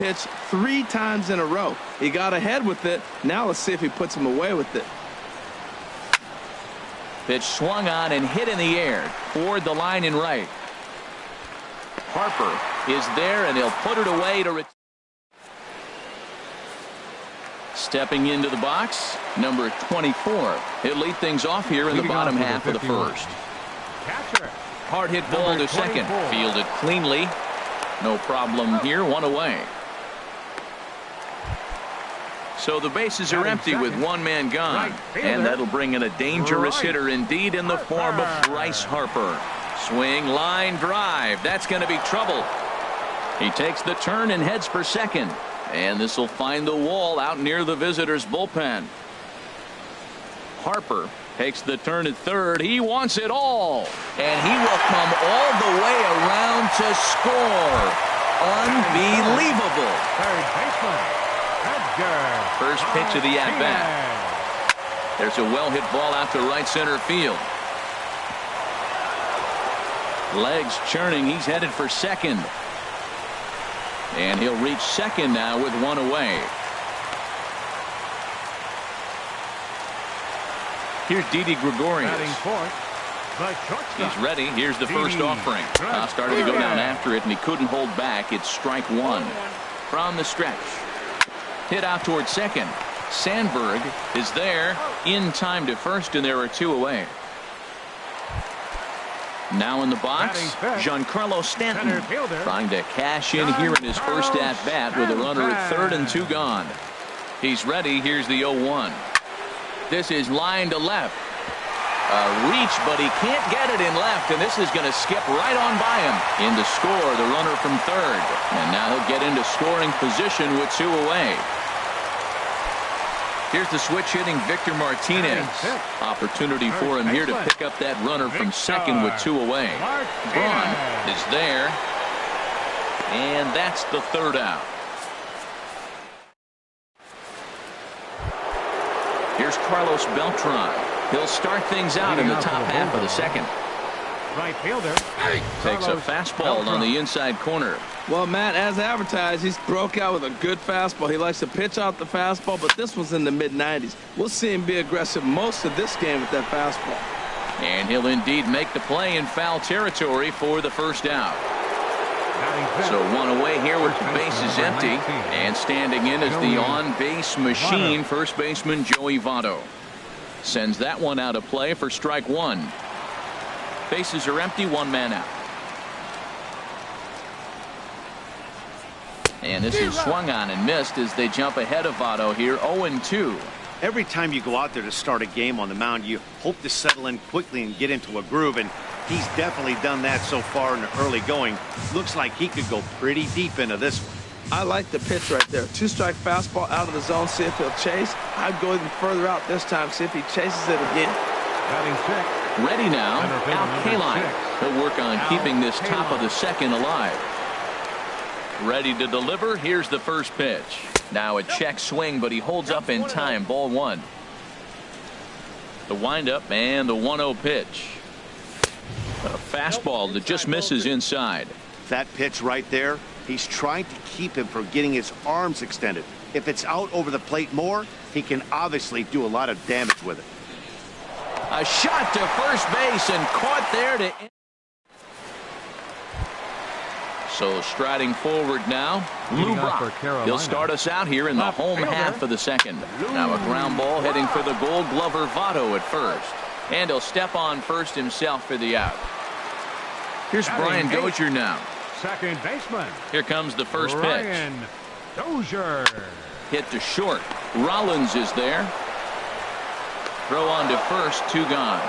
pitch 3 times in a row. He got ahead with it. Now let's see if he puts him away with it. Pitch swung on and hit in the air toward the line and right. Harper is there, and he'll put it away to stepping into the box, number 24. He'll lead things off here in the bottom half of the first. Hard hit ball to second. Fielded cleanly. No problem here. 1 away. So the bases are empty with 1 man gone. And that'll bring in a dangerous hitter indeed in the form of Bryce Harper. Swing, line, drive. That's going to be trouble. He takes the turn and heads for second. And this will find the wall out near the visitors' bullpen. Harper takes the turn at third. He wants it all. And he will come all the way around to score. Unbelievable. Third baseman, Edgar. First pitch of the at-bat. There's a well-hit ball out to right center field. Legs churning. He's headed for second. And he'll reach second now with 1 away. Here's Didi Gregorius. He's ready. Here's the first offering. Started to go down after it, and he couldn't hold back. It's strike 1 from the stretch. Hit out towards second. Sandberg is there in time to first, and there are 2 away. Now in the box, Giancarlo Stanton trying to cash in here in his first at-bat with a runner at third and 2 gone. He's ready. Here's the 0-1. This is line to left. A reach, but he can't get it in left, and this is going to skip right on by him. In to score, the runner from third. And now he'll get into scoring position with 2 away. Here's the switch hitting Victor Martinez. Opportunity for him here to pick up that runner from second with 2 away. Braun is there. And that's the third out. Here's Carlos Beltran. He'll start things out in the top half of the second. Right fielder. Takes a fastball on the inside corner. Well, Matt, as advertised, he's broke out with a good fastball. He likes to pitch out the fastball, but this one's in the mid-90s. We'll see him be aggressive most of this game with that fastball. And he'll indeed make the play in foul territory for the first out. So 1 away here with the bases empty. And standing in is the on-base machine, first baseman Joey Votto. Sends that one out of play for strike 1. Bases are empty, 1 man out. And this is swung on and missed as they jump ahead of Votto here, 0-2. Every time you go out there to start a game on the mound, you hope to settle in quickly and get into a groove, and he's definitely done that so far in the early going. Looks like he could go pretty deep into this one. I like the pitch right there. 2-strike fastball out of the zone, see if he'll chase. I'd go even further out this time, see if he chases it again. Ready now, Al Kaline. He'll work on keeping this top of the second alive. Ready to deliver. Here's the first pitch. Now a check swing, but he holds up in time. Ball 1. The windup and the 1-0 pitch. A fastball that just misses inside. That pitch right there, he's trying to keep him from getting his arms extended. If it's out over the plate more, he can obviously do a lot of damage with it. A shot to first base and caught there to end. So striding forward now, Lou Brock. He'll start us out here in the home half of the second. Now a ground ball heading for the Gold Glover Votto at first. And he'll step on first himself for the out. Here's Brian Dozier now. Second baseman. Here comes the first pitch. Brian Dozier. Hit to short. Rollins is there. Throw on to first, 2 gone.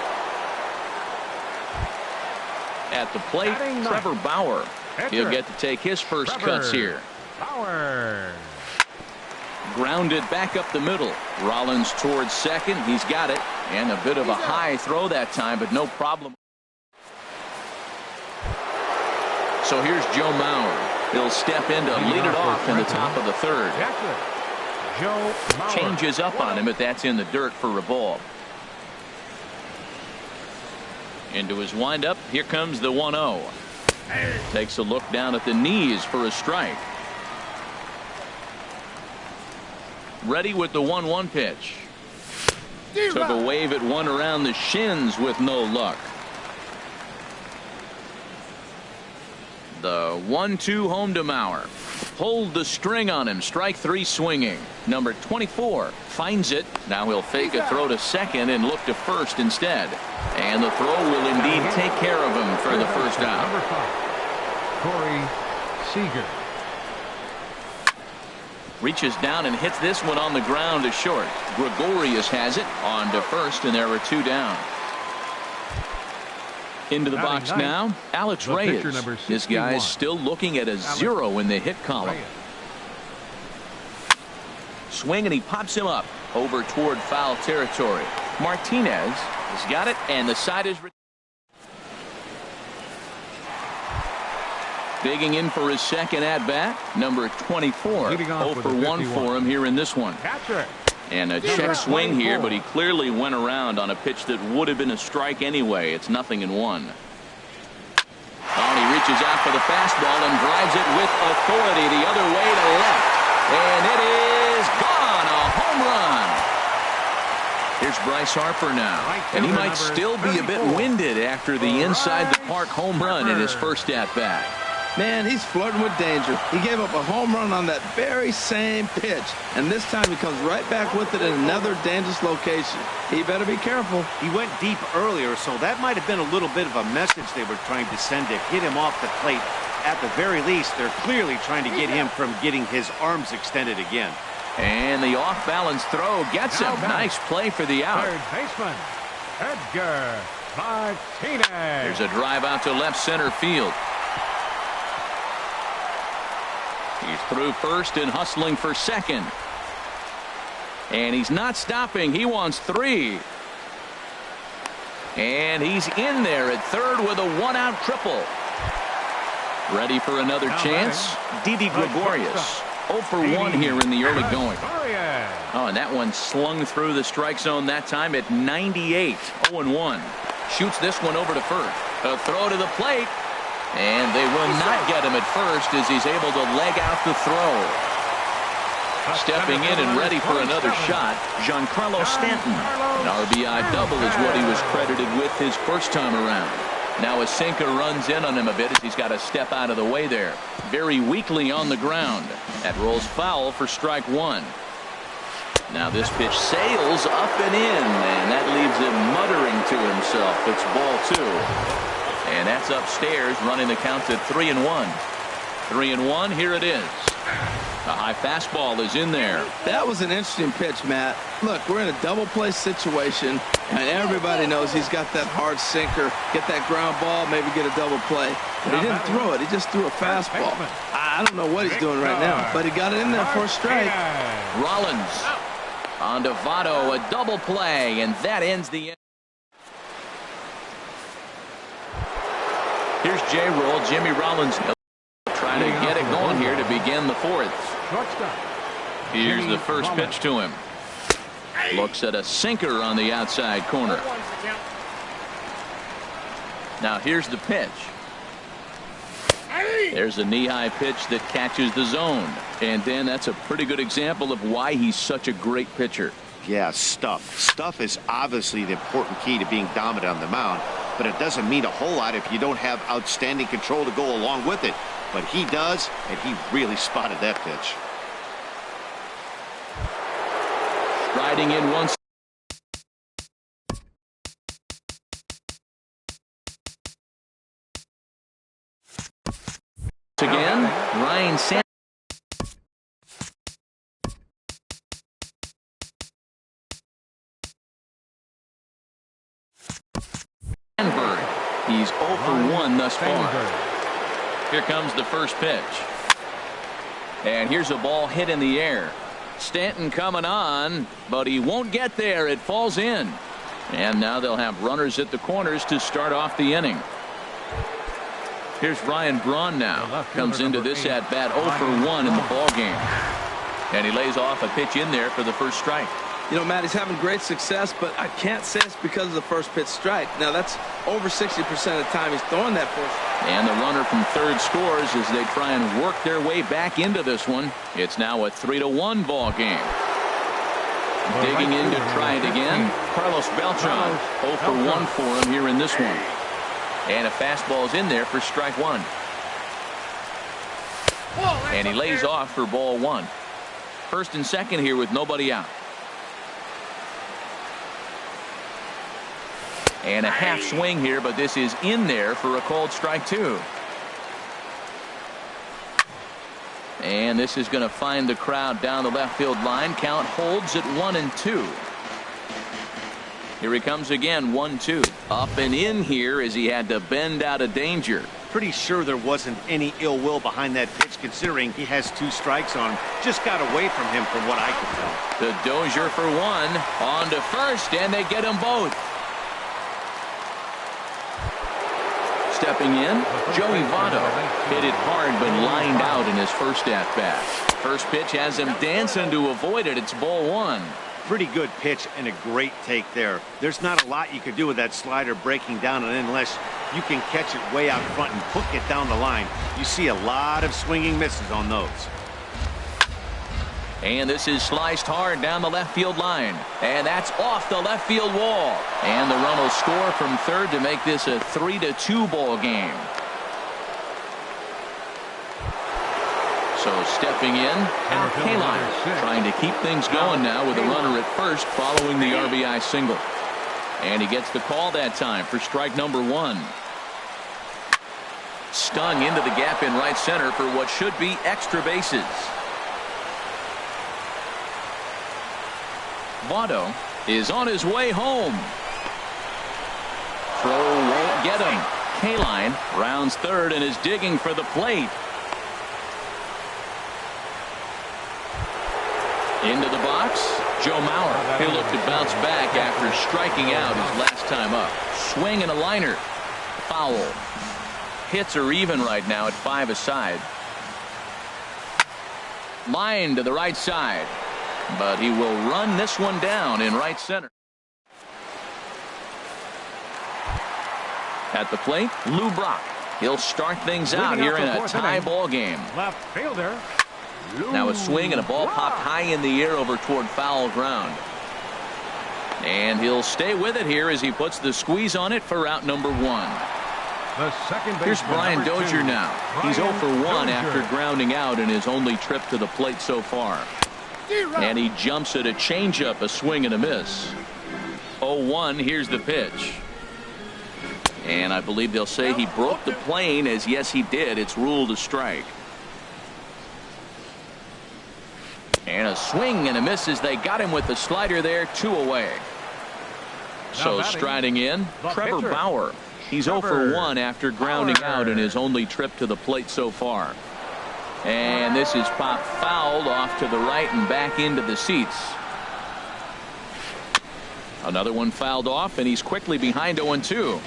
At the plate, Trevor Bauer. He'll get to take his first cuts here. Bauer. Grounded back up the middle. Rollins towards second. He's got it. And a bit of a high throw that time, but no problem. So here's Joe Mauer. He'll step in to lead it off in the top of the third. Joe Mauer. Changes up on him, but that's in the dirt for a ball. Into his windup. Here comes the 1-0. Takes a look down at the knees for a strike. Ready with the 1-1 pitch. Took a wave at one around the shins with no luck. The 1-2 home to Mauer. Pulled the string on him. Strike three swinging. Number 24 finds it. Now he'll fake a throw to second and look to first instead. And the throw will indeed take care of him for the first out. Number 5, Corey Seager. Reaches down and hits this one on the ground to short. Gregorius has it on to first, and there are two down. Into the box now, Alex Reyes. This guy's still looking at a 0 in the hit column. Swing, and he pops him up over toward foul territory. Martinez has got it, and the side is digging in for his second at bat. Number 24. 0 for 1 for him here in this one. Catcher. And a check swing here, but he clearly went around on a pitch that would have been a strike anyway. It's 0-1. Oh, and he reaches out for the fastball and drives it with authority the other way to left. And it is gone. A home run. Here's Bryce Harper now. And he might still be a bit winded after the inside the park home run in his first at bat. Man, he's flirting with danger. He gave up a home run on that very same pitch, and this time he comes right back with it in another dangerous location. He better be careful. He went deep earlier, so that might have been a little bit of a message they were trying to send to hit him off the plate. At the very least, they're clearly trying to get him from getting his arms extended again. And the off-balance throw gets him. Nice play for the out. Third baseman, Edgar Martinez. There's a drive out to left center field. He's through first and hustling for second. And he's not stopping. He wants 3. And he's in there at third with a 1-out triple. Ready for another chance? Didi Gregorius. 0 for 1 here in the early going. Oh, and that one slung through the strike zone that time at 98. 0-1. Shoots this one over to first. A throw to the plate. And they will not get him at first as he's able to leg out the throw. Stepping in and ready for another shot, Giancarlo Stanton. An RBI double is what he was credited with his first time around. Now a sinker runs in on him a bit as he's got to step out of the way there. Very weakly on the ground. That rolls foul for strike 1. Now this pitch sails up and in, and that leaves him muttering to himself. It's ball 2. And that's upstairs, running the count at 3-1. 3-1, here it is. A high fastball is in there. That was an interesting pitch, Matt. Look, we're in a double play situation, and everybody knows he's got that hard sinker. Get that ground ball, maybe get a double play. But he didn't throw it. He just threw a fastball. I don't know what he's doing right now, but he got it in there for a strike. Rollins on to Votto, a double play, and that ends the inning. Here's J-Roll. Jimmy Rollins trying to get it going here to begin the 4th. Here's the first pitch to him. Looks at a sinker on the outside corner. Now here's the pitch. There's a knee-high pitch that catches the zone. And then that's a pretty good example of why he's such a great pitcher. Yeah, stuff. Stuff is obviously the important key to being dominant on the mound, but it doesn't mean a whole lot if you don't have outstanding control to go along with it. But he does, and he really spotted that pitch. Striding in once. Again, Ryan Sandberg. He's 0 for 1 thus far. Here comes the first pitch. And here's a ball hit in the air. Stanton coming on, but he won't get there. It falls in. And now they'll have runners at the corners to start off the inning. Here's Ryan Braun now. Comes into this at bat 0 for 1 in the ball game. And he lays off a pitch in there for the first strike. You know, Matt, he's having great success, but I can't say it's because of the first pitch strike. Now, that's over 60% of the time he's throwing that first. And the runner from third scores as they try and work their way back into this one. It's now a 3-1 ball game. Digging in to try it again. Carlos Beltran, 0 for 1 for him here in this one. And a fastball's in there for strike one. And he lays off for ball one. First and second here with nobody out. And a half swing here, but this is in there for a called strike two. And this is going to find the crowd down the left field line. Count holds at 1-2. Here he comes again, 1-2. Up and in here as he had to bend out of danger. Pretty sure there wasn't any ill will behind that pitch, considering he has 2 strikes on him. Just got away from him from what I could tell. The Dozier for one. On to first, and they get them both. Stepping in, Joey Votto hit it hard but lined out in his first at-bat. First pitch has him dancing to avoid it. It's ball one. Pretty good pitch and a great take there. There's not a lot you could do with that slider breaking down, and unless you can catch it way out front and hook it down the line, you see a lot of swinging misses on those. And this is sliced hard down the left field line. And that's off the left field wall. And the run will score from third to make this a 3-2 ball game. So stepping in, Al Kaline, trying to keep things going now with a runner at first following the RBI single. And he gets the call that time for strike number one. Stung into the gap in right center for what should be extra bases. Votto is on his way home. Throw won't get him. Kaline rounds third and is digging for the plate. Into the box, Joe Mauer. He'll look to bounce back after striking out his last time up. Swing and a liner. Foul. Hits are even right now at 5 aside. Line to the right side. But he will run this one down in right center. At the plate, Lou Brock. He'll start things out here in a tie ball game. Left fielder. Now a swing and a ball popped high in the air over toward foul ground. And he'll stay with it here as he puts the squeeze on it for out number one. The second Here's Brian Dozier now. He's 0 for 1 Dozier after grounding out in his only trip to the plate so far. And he jumps at a changeup, a swing and a miss. 0-1, here's the pitch. And I believe they'll say he broke the plane, as yes he did. It's ruled a strike. And a swing and a miss as they got him with the slider there, 2 away. So striding in, Trevor Bauer. He's 0 for 1 after grounding out in his only trip to the plate so far. And this is popped fouled off to the right and back into the seats. Another one fouled off, and he's quickly behind 0-2.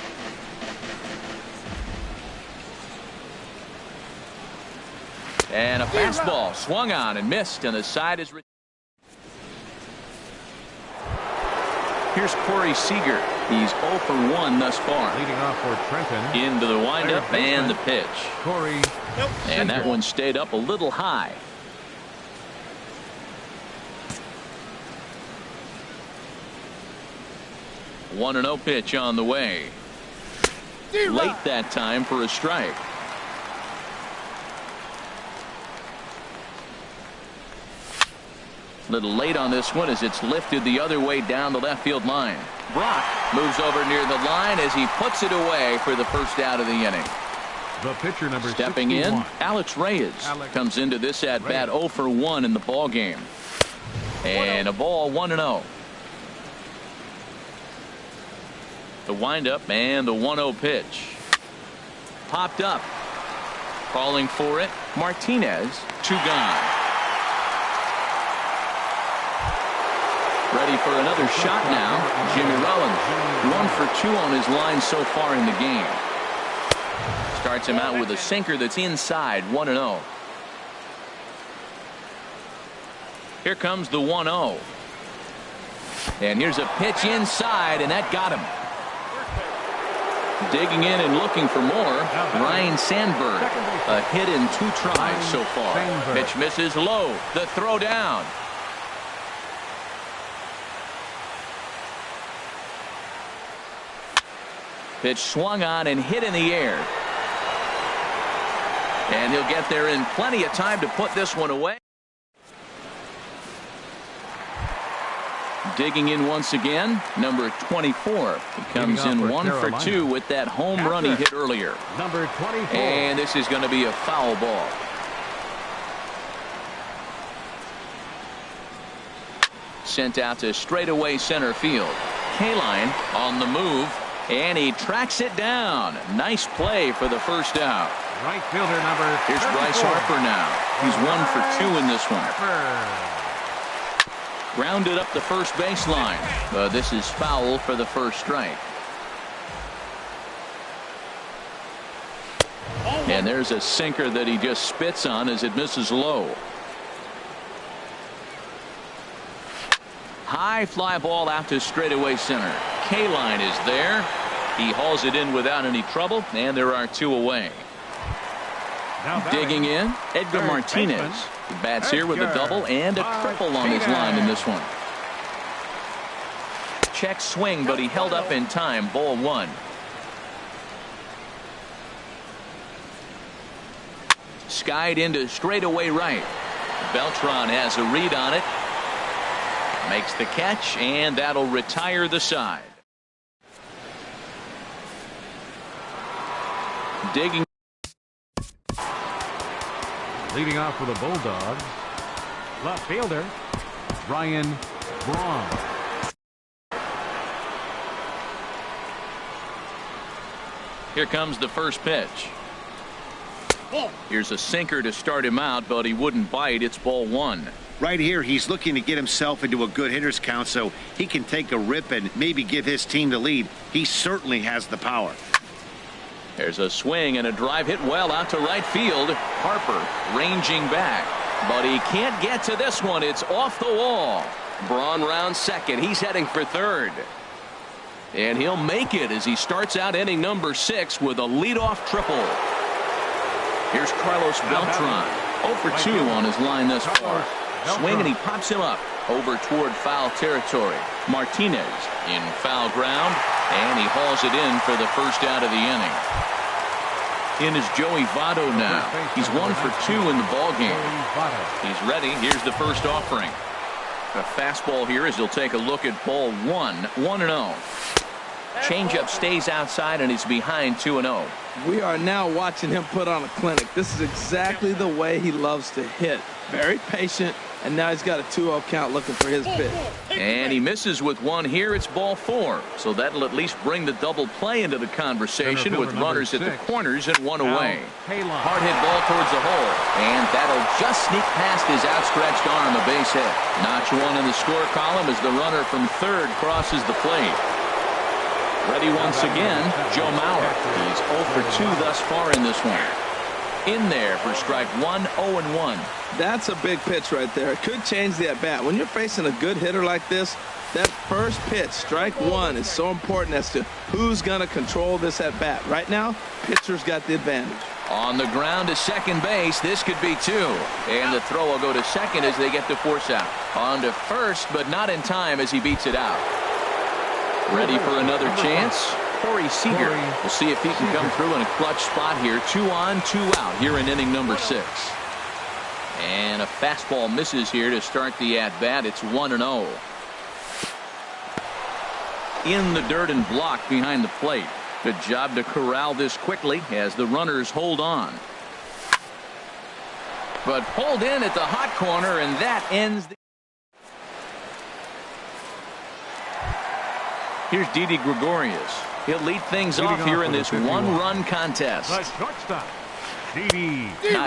And a fastball swung on and missed, and the side is. Here's Corey Seager. He's 0 for 1 thus far. Leading off for Trenton. Into the windup and the pitch. Corey. And that one stayed up a little high. One 1-0 pitch on the way. Late that time for a strike. Little late on this one as it's lifted the other way down the left field line. Brock moves over near the line as he puts it away for the first out of the inning. The pitcher number Stepping 61. in, Alex Reyes comes into this at bat 0 for 1 in the ball game. And a ball 1-0. The windup and the 1-0 pitch. Popped up. Calling for it, Martinez, 2 gone. Ready for another shot now, Jimmy Rollins. 1 for 2 on his line so far in the game. Starts him out with a sinker that's inside, 1-0. Here comes the 1-0. And here's a pitch inside, and that got him. Digging in and looking for more, Ryan Sandberg. A hit in 2 tries so far. Pitch misses low. The throw down. Pitch swung on and hit in the air. And he'll get there in plenty of time to put this one away. Digging in once again, number 24. He comes in 1 for 2 with that home run he hit earlier. Number 24. And this is going to be a foul ball. Sent out to straightaway center field. Kaline on the move, and he tracks it down. Nice play for the first out. Right fielder number 34. Here's Bryce Harper now. He's 1 for 2 in this one. Grounded up the first baseline. This is foul for the first strike. And there's a sinker that he just spits on as it misses low. High fly ball out to straightaway center. Kaline is there. He hauls it in without any trouble, and there are 2 away. Digging in, Edgar Martinez. He bats here with a double and a triple on his line in this one. Check swing, but he held up in time. Ball 1. Skied into straightaway right. Beltran has a read on it. Makes the catch, and that'll retire the side. Digging. Leading off for the Bulldogs, left fielder Ryan Braun. Here comes the first pitch. Here's a sinker to start him out, but he wouldn't bite. It's ball 1. Right here, he's looking to get himself into a good hitter's count so he can take a rip and maybe give his team the lead. He certainly has the power. There's a swing and a drive hit well out to right field. Harper ranging back, but he can't get to this one. It's off the wall. Braun rounds second. He's heading for third. And he'll make it as he starts out inning number 6 with a leadoff triple. Here's Carlos Beltran. 0 for 2 on his line thus far. Swing and he pops him up over toward foul territory. Martinez in foul ground, and he hauls it in for the first out of the inning. In is Joey Votto now. He's 1 for 2 in the ballgame. He's ready. Here's the first offering. A fastball here as he'll take a look at ball 1. 1-0. Changeup stays outside and he's behind 2-0. We are now watching him put on a clinic. This is exactly the way he loves to hit. Very patient, and now he's got a 2-0 count looking for his pitch. And he misses with 1 here. It's ball 4. So that'll at least bring the double play into the conversation with runners at the corners and 1 away. Hard hit ball towards the hole, and that'll just sneak past his outstretched arm, a base hit. Notch 1 in the score column as the runner from third crosses the plate. Ready once again, Joe Mauer. He's 0 for 2 thus far in this one. In there for strike 1, 0-1. That's a big pitch right there. It could change the at-bat. When you're facing a good hitter like this, that first pitch, strike 1, is so important as to who's going to control this at-bat. Right now, pitcher's got the advantage. On the ground to second base, this could be 2. And the throw will go to second as they get the force out. On to first, but not in time as he beats it out. Ready for another chance? Corey Seager. We'll see if he can come through in a clutch spot here. 2 on, 2 out here in inning number 6. And a fastball misses here to start the at-bat. It's 1-0. In the dirt and blocked behind the plate. Good job to corral this quickly as the runners hold on. But pulled in at the hot corner, and that ends the... Here's Didi Gregorius. He'll lead things off here in this one-run contest. Not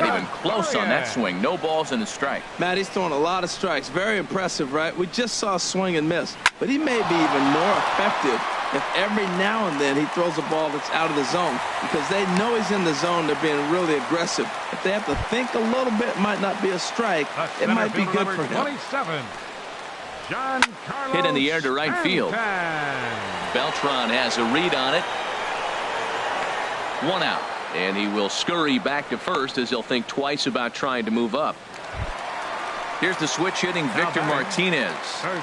even close on that swing. No balls and a strike. Matt, he's throwing a lot of strikes. Very impressive, right? We just saw a swing and miss. But he may be even more effective if every now and then he throws a ball that's out of the zone, because they know he's in the zone. They're being really aggressive. If they have to think a little bit, it might not be a strike. It might be good for him. Hit in the air to right field. Beltran has a read on it. 1 out. And he will scurry back to first as he'll think twice about trying to move up. Here's the switch hitting Victor Martinez.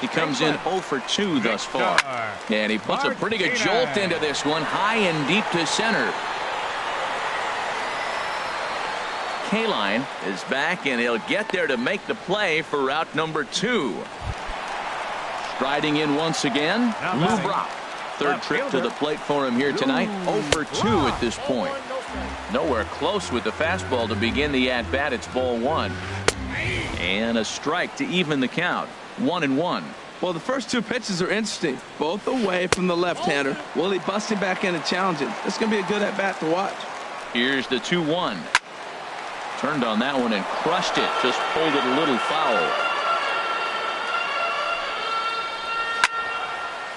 He comes in 0 for 2 thus far. And he puts a pretty good jolt into this one, high and deep to center. Kaline is back, and he'll get there to make the play for route number 2. Striding in once again, Lou Brock. Third trip to the plate for him here tonight. 0 for 2 at this point. Nowhere close with the fastball to begin the at-bat. It's ball 1. And a strike to even the count. 1-1. Well, the first 2 pitches are interesting. Both away from the left-hander. Willie busting back in and challenging. It's going to be a good at-bat to watch. Here's the 2-1. Turned on that one and crushed it. Just pulled it a little foul.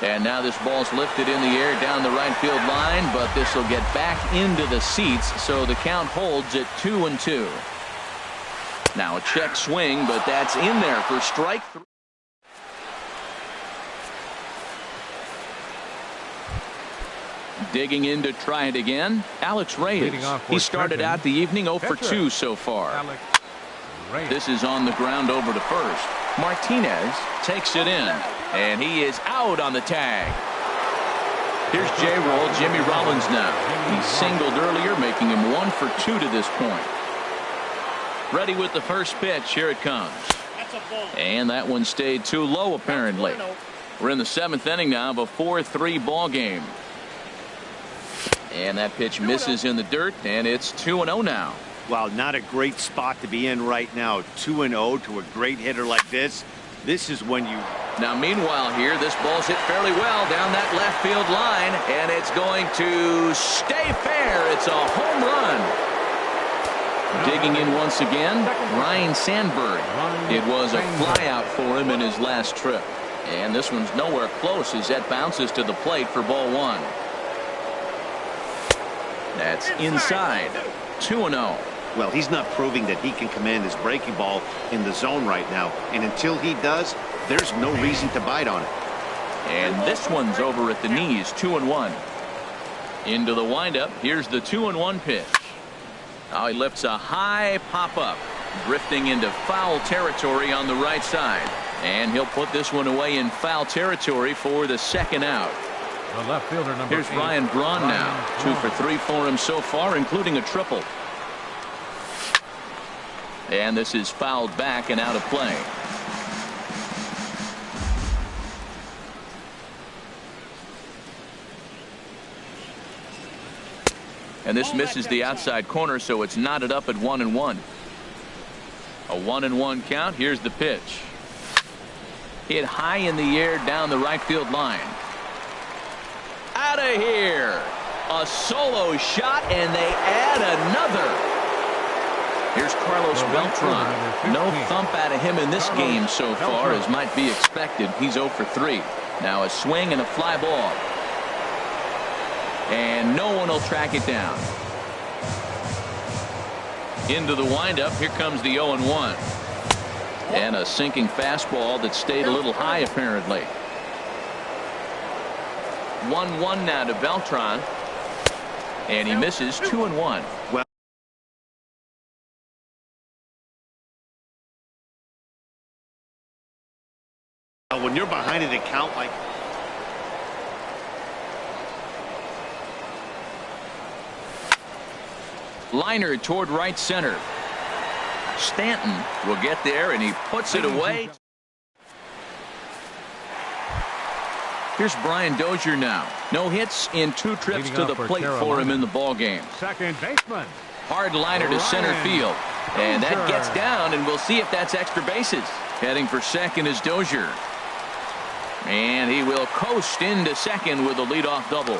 And now this ball's lifted in the air down the right field line, but this will get back into the seats, so the count holds at 2-2. Now a check swing, but that's in there for strike 3. Digging in to try it again, Alex Reyes. He started out the evening 0 for 2 so far. This is on the ground over to first. Martinez takes it in, and he is out on the tag. Here's J-Roll, Jimmy Rollins now. He singled earlier, making him 1 for 2 to this point. Ready with the first pitch. Here it comes. And that one stayed too low, apparently. We're in the 7th inning now of a 4-3 ball game. And that pitch misses in the dirt, and it's 2-0 now. Well, not a great spot to be in right now. 2-0 to a great hitter like this. This is when you... Now, meanwhile here, this ball's hit fairly well down that left field line, and it's going to stay fair. It's a home run. Digging in once again, Ryan Sandberg. It was a flyout for him in his last trip. And this one's nowhere close as that bounces to the plate for ball 1. That's inside. 2-0. Well, he's not proving that he can command his breaking ball in the zone right now. And until he does, there's no reason to bite on it. And this one's over at the knees. 2-1. Into the windup. Here's the 2-1 pitch. Now he lifts a high pop-up, drifting into foul territory on the right side. And he'll put this one away in foul territory for the second out. The left fielder, number Here's 8, Ryan Braun now. 2 for 3 for him so far, including a triple. And this is fouled back and out of play. And this misses the outside corner, so it's knotted up at 1-1. A 1-1 count. Here's the pitch. Hit high in the air down the right field line. Out of here. A solo shot, and they add another. Here's Carlos Beltran. No thump out of him in this game so far, as might be expected. He's 0 for 3. Now a swing and a fly ball. And no one will track it down. Into the windup. Here comes the 0-1. And a sinking fastball that stayed a little high, apparently. 1-1 now to Beltran. And he misses. 2-1. Well, when you're behind an account like... Liner toward right center. Stanton will get there, and he puts it away. Here's Brian Dozier now. No hits in 2 trips to the plate for him in the ball game. Second baseman. Hard liner to center field. And that gets down, and we'll see if that's extra bases. Heading for second is Dozier. And he will coast into second with a leadoff double.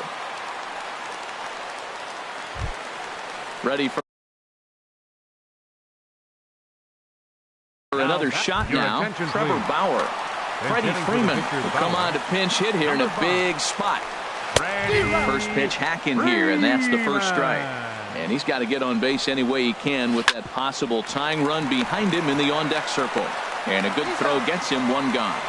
Ready for another shot now. Trevor Bauer. Freddie Freeman will come on to pinch hit here in a big spot. First pitch hacking here, and that's the first strike. And he's got to get on base any way he can with that possible tying run behind him in the on-deck circle. And a good throw gets him 1 gone.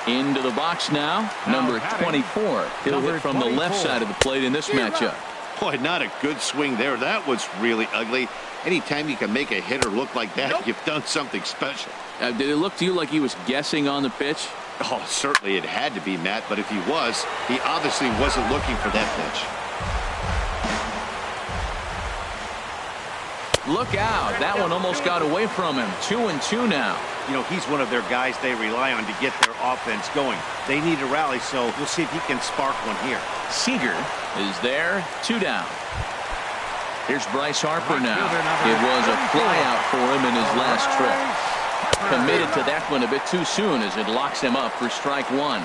Into the box now, number 24. He'll hit from the left side of the plate in this matchup. Boy, not a good swing there. That was really ugly. Anytime you can make a hitter look like that, you've done something special. Did it look to you like he was guessing on the pitch? Oh, certainly it had to be, Matt, but if he was, he obviously wasn't looking for that pitch. Look out. That one almost got away from him. 2-2 now. You know, he's one of their guys they rely on to get their offense going. They need a rally, so we'll see if he can spark one here. Seager is there. 2 down. Here's Bryce Harper now. It was a flyout for him in his last trip. Committed to that one a bit too soon as it locks him up for strike 1.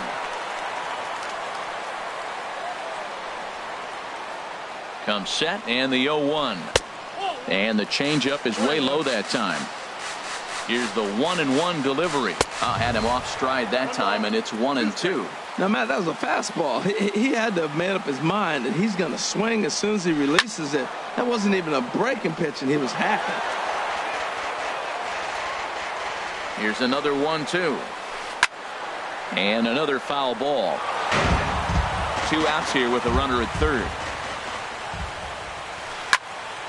Comes set and the 0-1. And the changeup is way low that time. Here's the 1-1 delivery. Had him off stride that time, and it's 1-2. Now, Matt, that was a fastball. He had to have made up his mind that he's going to swing as soon as he releases it. That wasn't even a breaking pitch, and he was hacking. Here's another 1-2. And another foul ball. 2 outs here with a runner at third.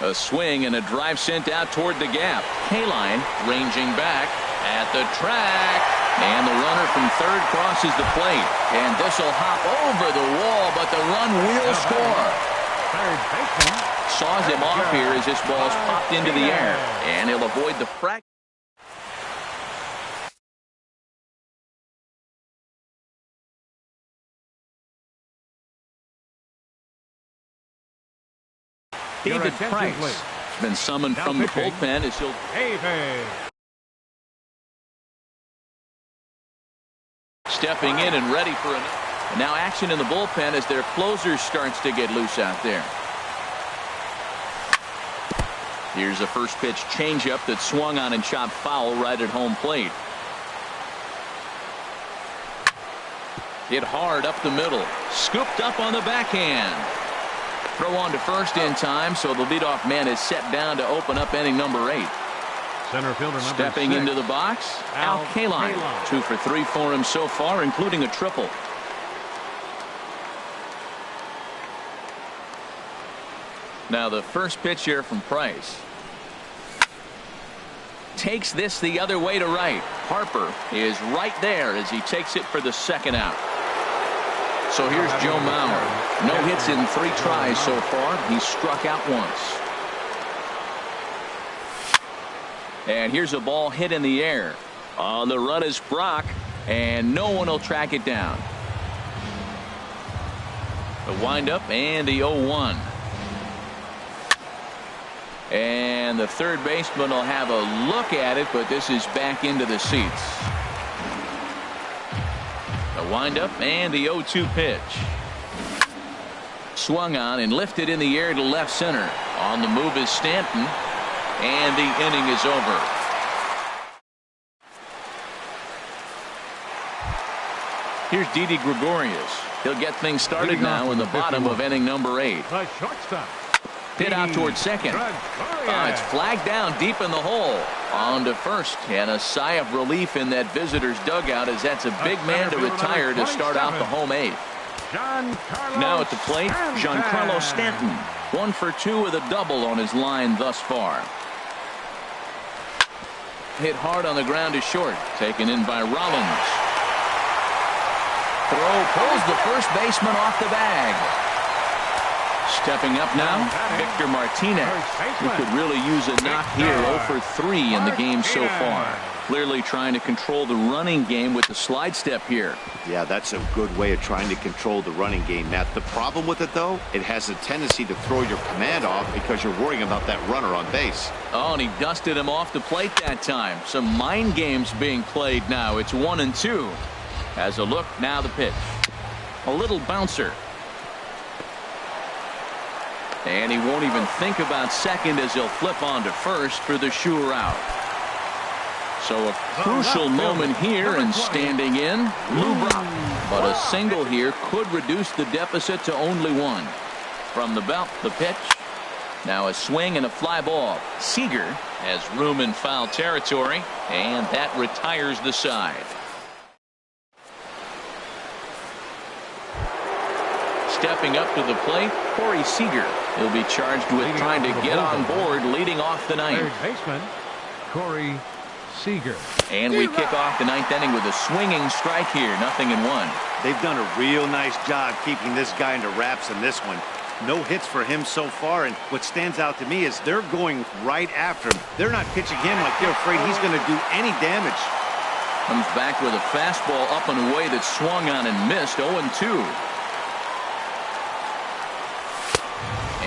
A swing and a drive sent out toward the gap. Kaline ranging back at the track. And the runner from third crosses the plate. And this will hop over the wall, but the run will score. Third baseman. Saws him off here as this ball's popped into the air. And he'll avoid the frac. David Price has been summoned from the bullpen as he'll stepping in and ready for another. And now action in the bullpen as their closer starts to get loose out there. Here's a first pitch changeup that swung on and chopped foul right at home plate. Hit hard up the middle. Scooped up on the backhand. Throw on to first in time, so the leadoff man is set down to open up inning number 8. Center fielder number Stepping 6. into the box, Al Kaline. 2 for 3 for him so far, including a triple. Now the first pitch here from Price. Takes this the other way to right. Harper is right there as he takes it for the second out. So here's Joe Mauer. No hits in 3 tries so far. He's struck out once. And here's a ball hit in the air. On the run is Brock, and no one will track it down. The windup and the 0-1. And the third baseman will have a look at it, but this is back into the seats. The windup and the 0-2 pitch. Swung on and lifted in the air to left center. On the move is Stanton, and the inning is over. Here's Didi Gregorius. He'll get things started now in the bottom of inning number 8. The shortstop. Hit out towards second. It's flagged down deep in the hole. On to first, and a sigh of relief in that visitor's dugout as that's a big man to retire to start out the home 8th. Now at the plate, Giancarlo Stanton. 1 for 2 with a double on his line thus far. Hit hard on the ground to short. Taken in by Rollins. Throw pulls the first baseman off the bag. Stepping up now, Victor Martinez. He could really use a knock here. 0 for 3 in the game so far. Clearly trying to control the running game with the slide step here. Yeah, that's a good way of trying to control the running game, Matt. The problem with it, though, it has a tendency to throw your command off because you're worrying about that runner on base. Oh, and he dusted him off the plate that time. Some mind games being played now. It's 1-2. Has a look, now the pitch. A little bouncer. And he won't even think about second as he'll flip on to first for the sure out. So a crucial moment here, and standing in, Lou Brock. But a single here could reduce the deficit to only 1. From the belt, the pitch. Now a swing and a fly ball. Seager has room in foul territory, and that retires the side. stepping up to the plate, Corey Seager. He'll be charged with trying to get on board, leading off the ninth. Third baseman, Corey Seager. And we kick off the ninth inning with a swinging strike here, 0-1. They've done a real nice job keeping this guy under wraps in this one. No hits for him so far, and what stands out to me is they're going right after him. They're not pitching him like they're afraid he's going to do any damage. Comes back with a fastball up and away that swung on and missed, 0-2.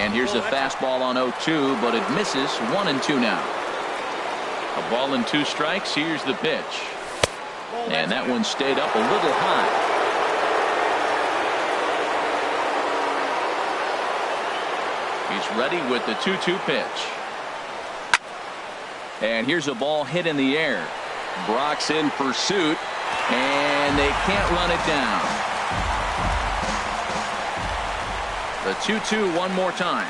And here's a fastball on 0-2, but it misses, 1-2 now. A ball and 2 strikes. Here's the pitch. And that one stayed up a little high. He's ready with the 2-2 pitch. And here's a ball hit in the air. Brock's in pursuit, and they can't run it down. The 2-2 one more time.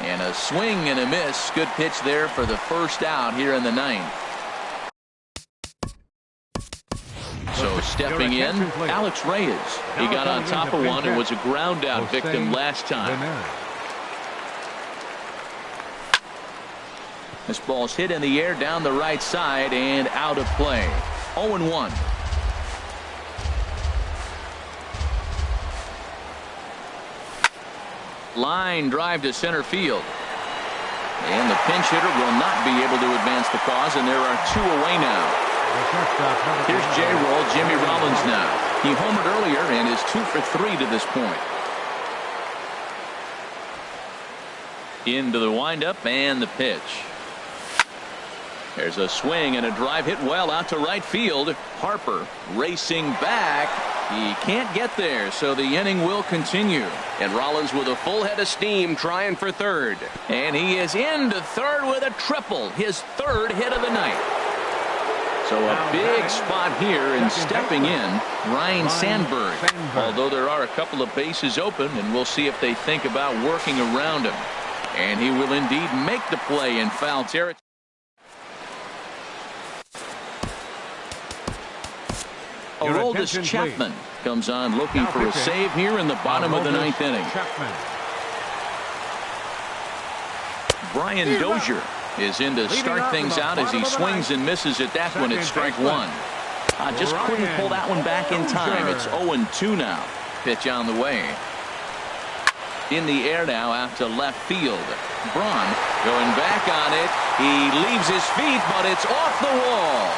And a swing and a miss. Good pitch there for the first out here in the ninth. So stepping in, Alex Reyes. He got on top of one and was a ground out victim last time. This ball's hit in the air down the right side and out of play. 0-1. Line drive to center field. And the pinch hitter will not be able to advance the cause, and there are 2 away now. Here's J-Roll, Jimmy Rollins now. He homered earlier and is 2 for 3 to this point. Into the windup and the pitch. There's a swing and a drive hit well out to right field. Harper racing back. He can't get there, so the inning will continue. And Rollins with a full head of steam trying for third. And he is into third with a triple. His 3rd hit of the night. So a big spot here, and stepping in, Ryan Sandberg. Although there are a couple of bases open, and we'll see if they think about working around him. And he will indeed make the play in foul territory. Aroldis Chapman comes on looking for a save here in the bottom of the 9th inning. Brian Dozier is in to start things out as he swings and misses at that one at strike 1. Just couldn't pull that one back in time. It's 0-2 now. Pitch on the way. In the air now out to left field. Braun going back on it. He leaves his feet, but it's off the wall.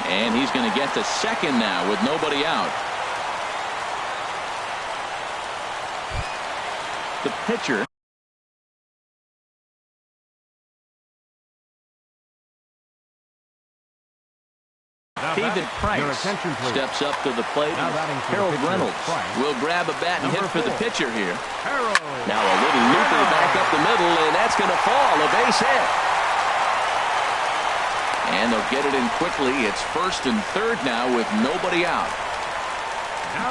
And he's going to get to second now with nobody out. The pitcher. David Price steps up to the plate. Harold Reynolds will grab a bat and hit for the pitcher here. Now a little looper back up the middle, and that's going to fall. A base hit. And they'll get it in quickly. It's 1st and 3rd now with nobody out.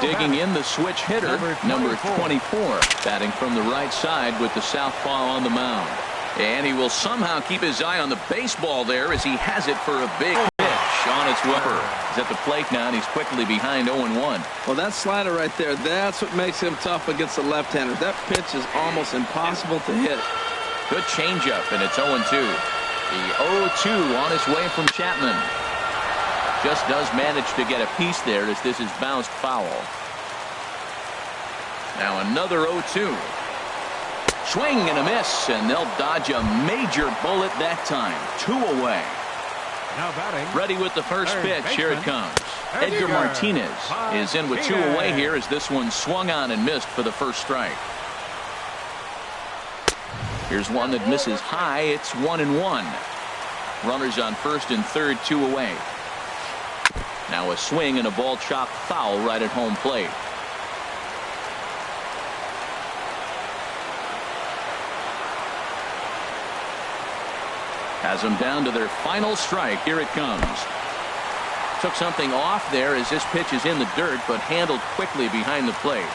Digging in the switch hitter, number 24, batting from the right side with the southpaw on the mound. And he will somehow keep his eye on the baseball there as he has it for a big pitch on its whipper. He's at the plate now, and he's quickly behind 0-1. Well, that slider right there, that's what makes him tough against the left-hander. That pitch is almost impossible to hit. Good changeup, and it's 0-2. The 0-2 on his way from Chapman. Just does manage to get a piece there as this is bounced foul. Now another 0-2. Swing and a miss, and they'll dodge a major bullet that time. 2 away. Now batting. Ready with the first pitch. Here it comes. Edgar Martinez is in with 2 away here as this one swung on and missed for the first strike. Here's one that misses high. It's 1-1. Runners on 1st and 3rd, 2 away. Now a swing and a ball chopped foul right at home plate. Has them down to their final strike. Here it comes. Took something off there as this pitch is in the dirt, but handled quickly behind the plate.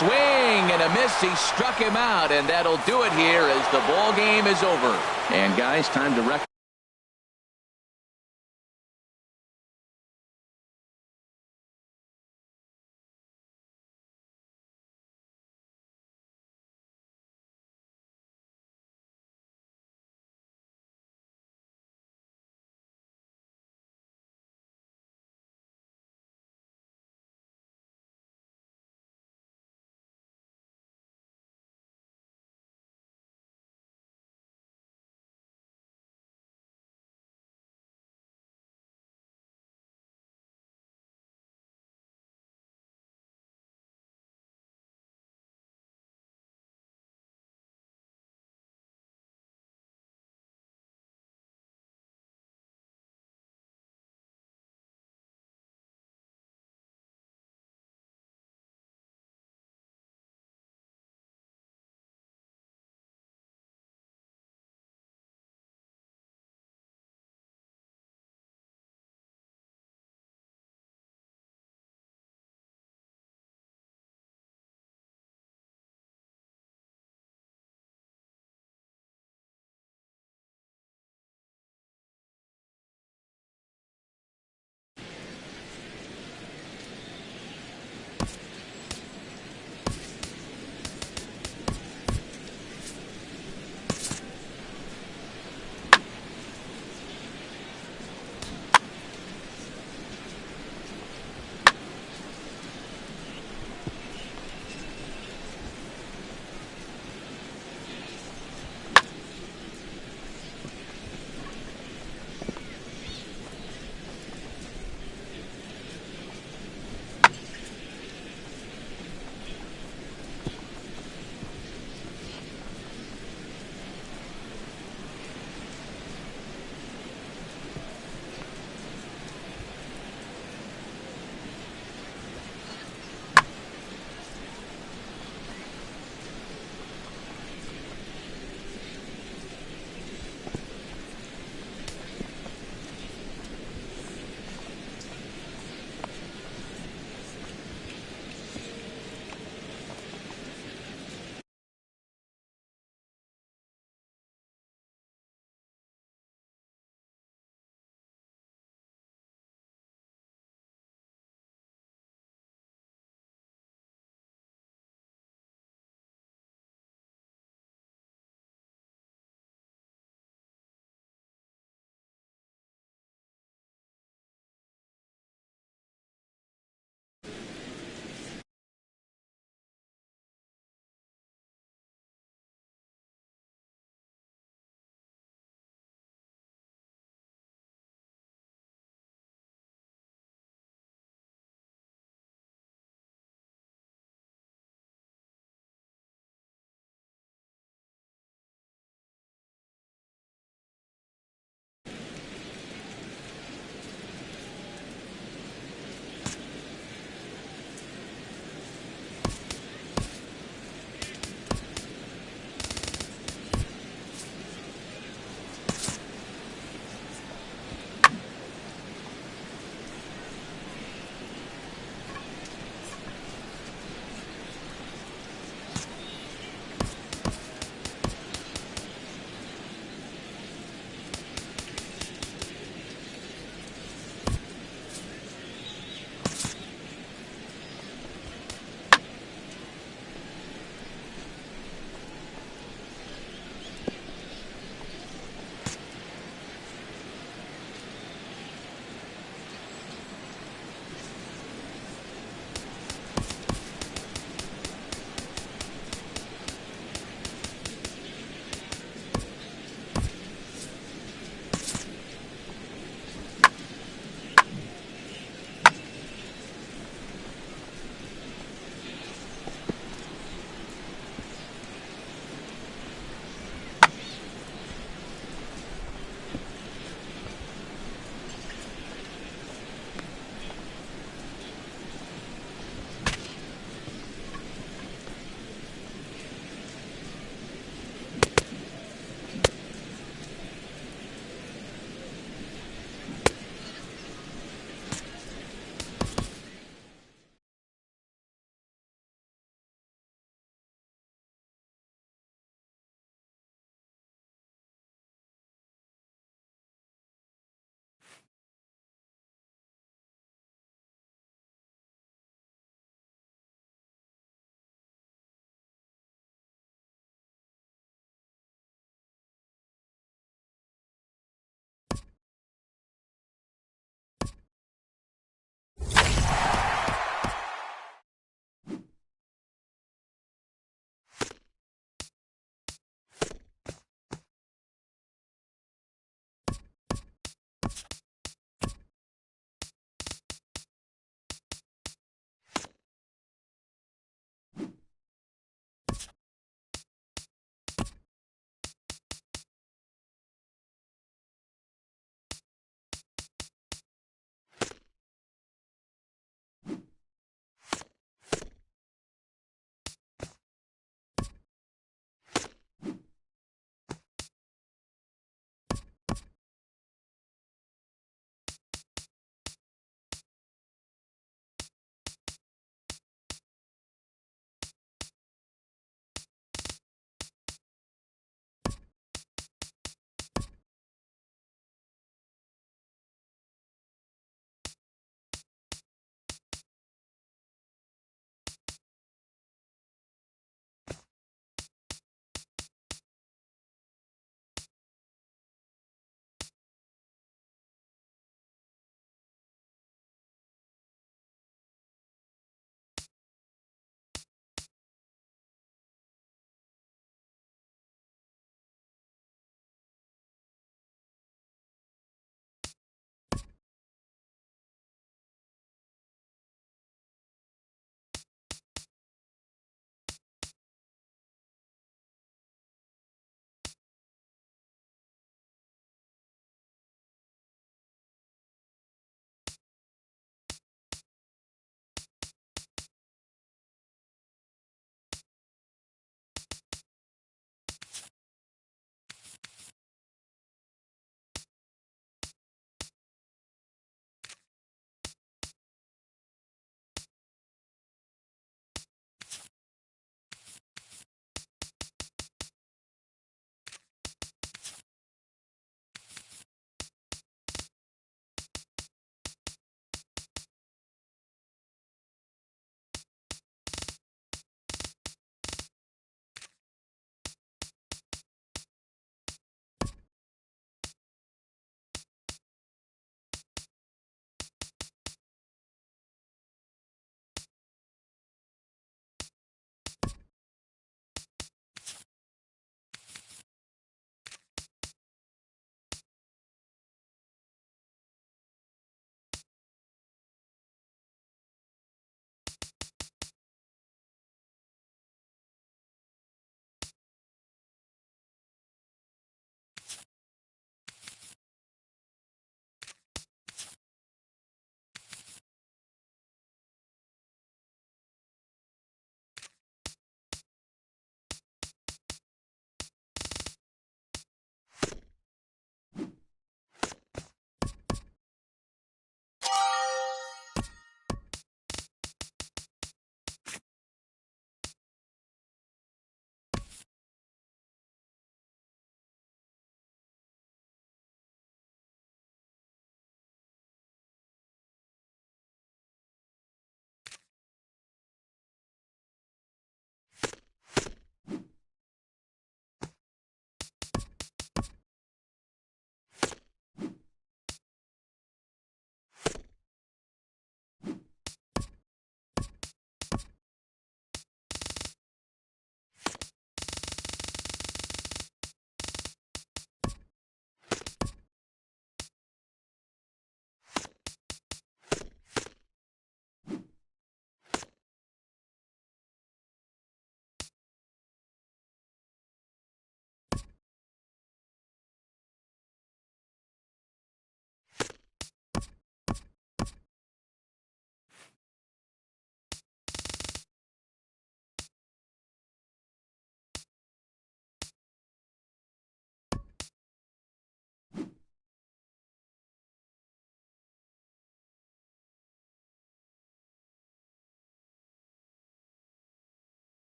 swing and a miss. He struck him out, and that'll do it here as the ball game is over. And guys, time to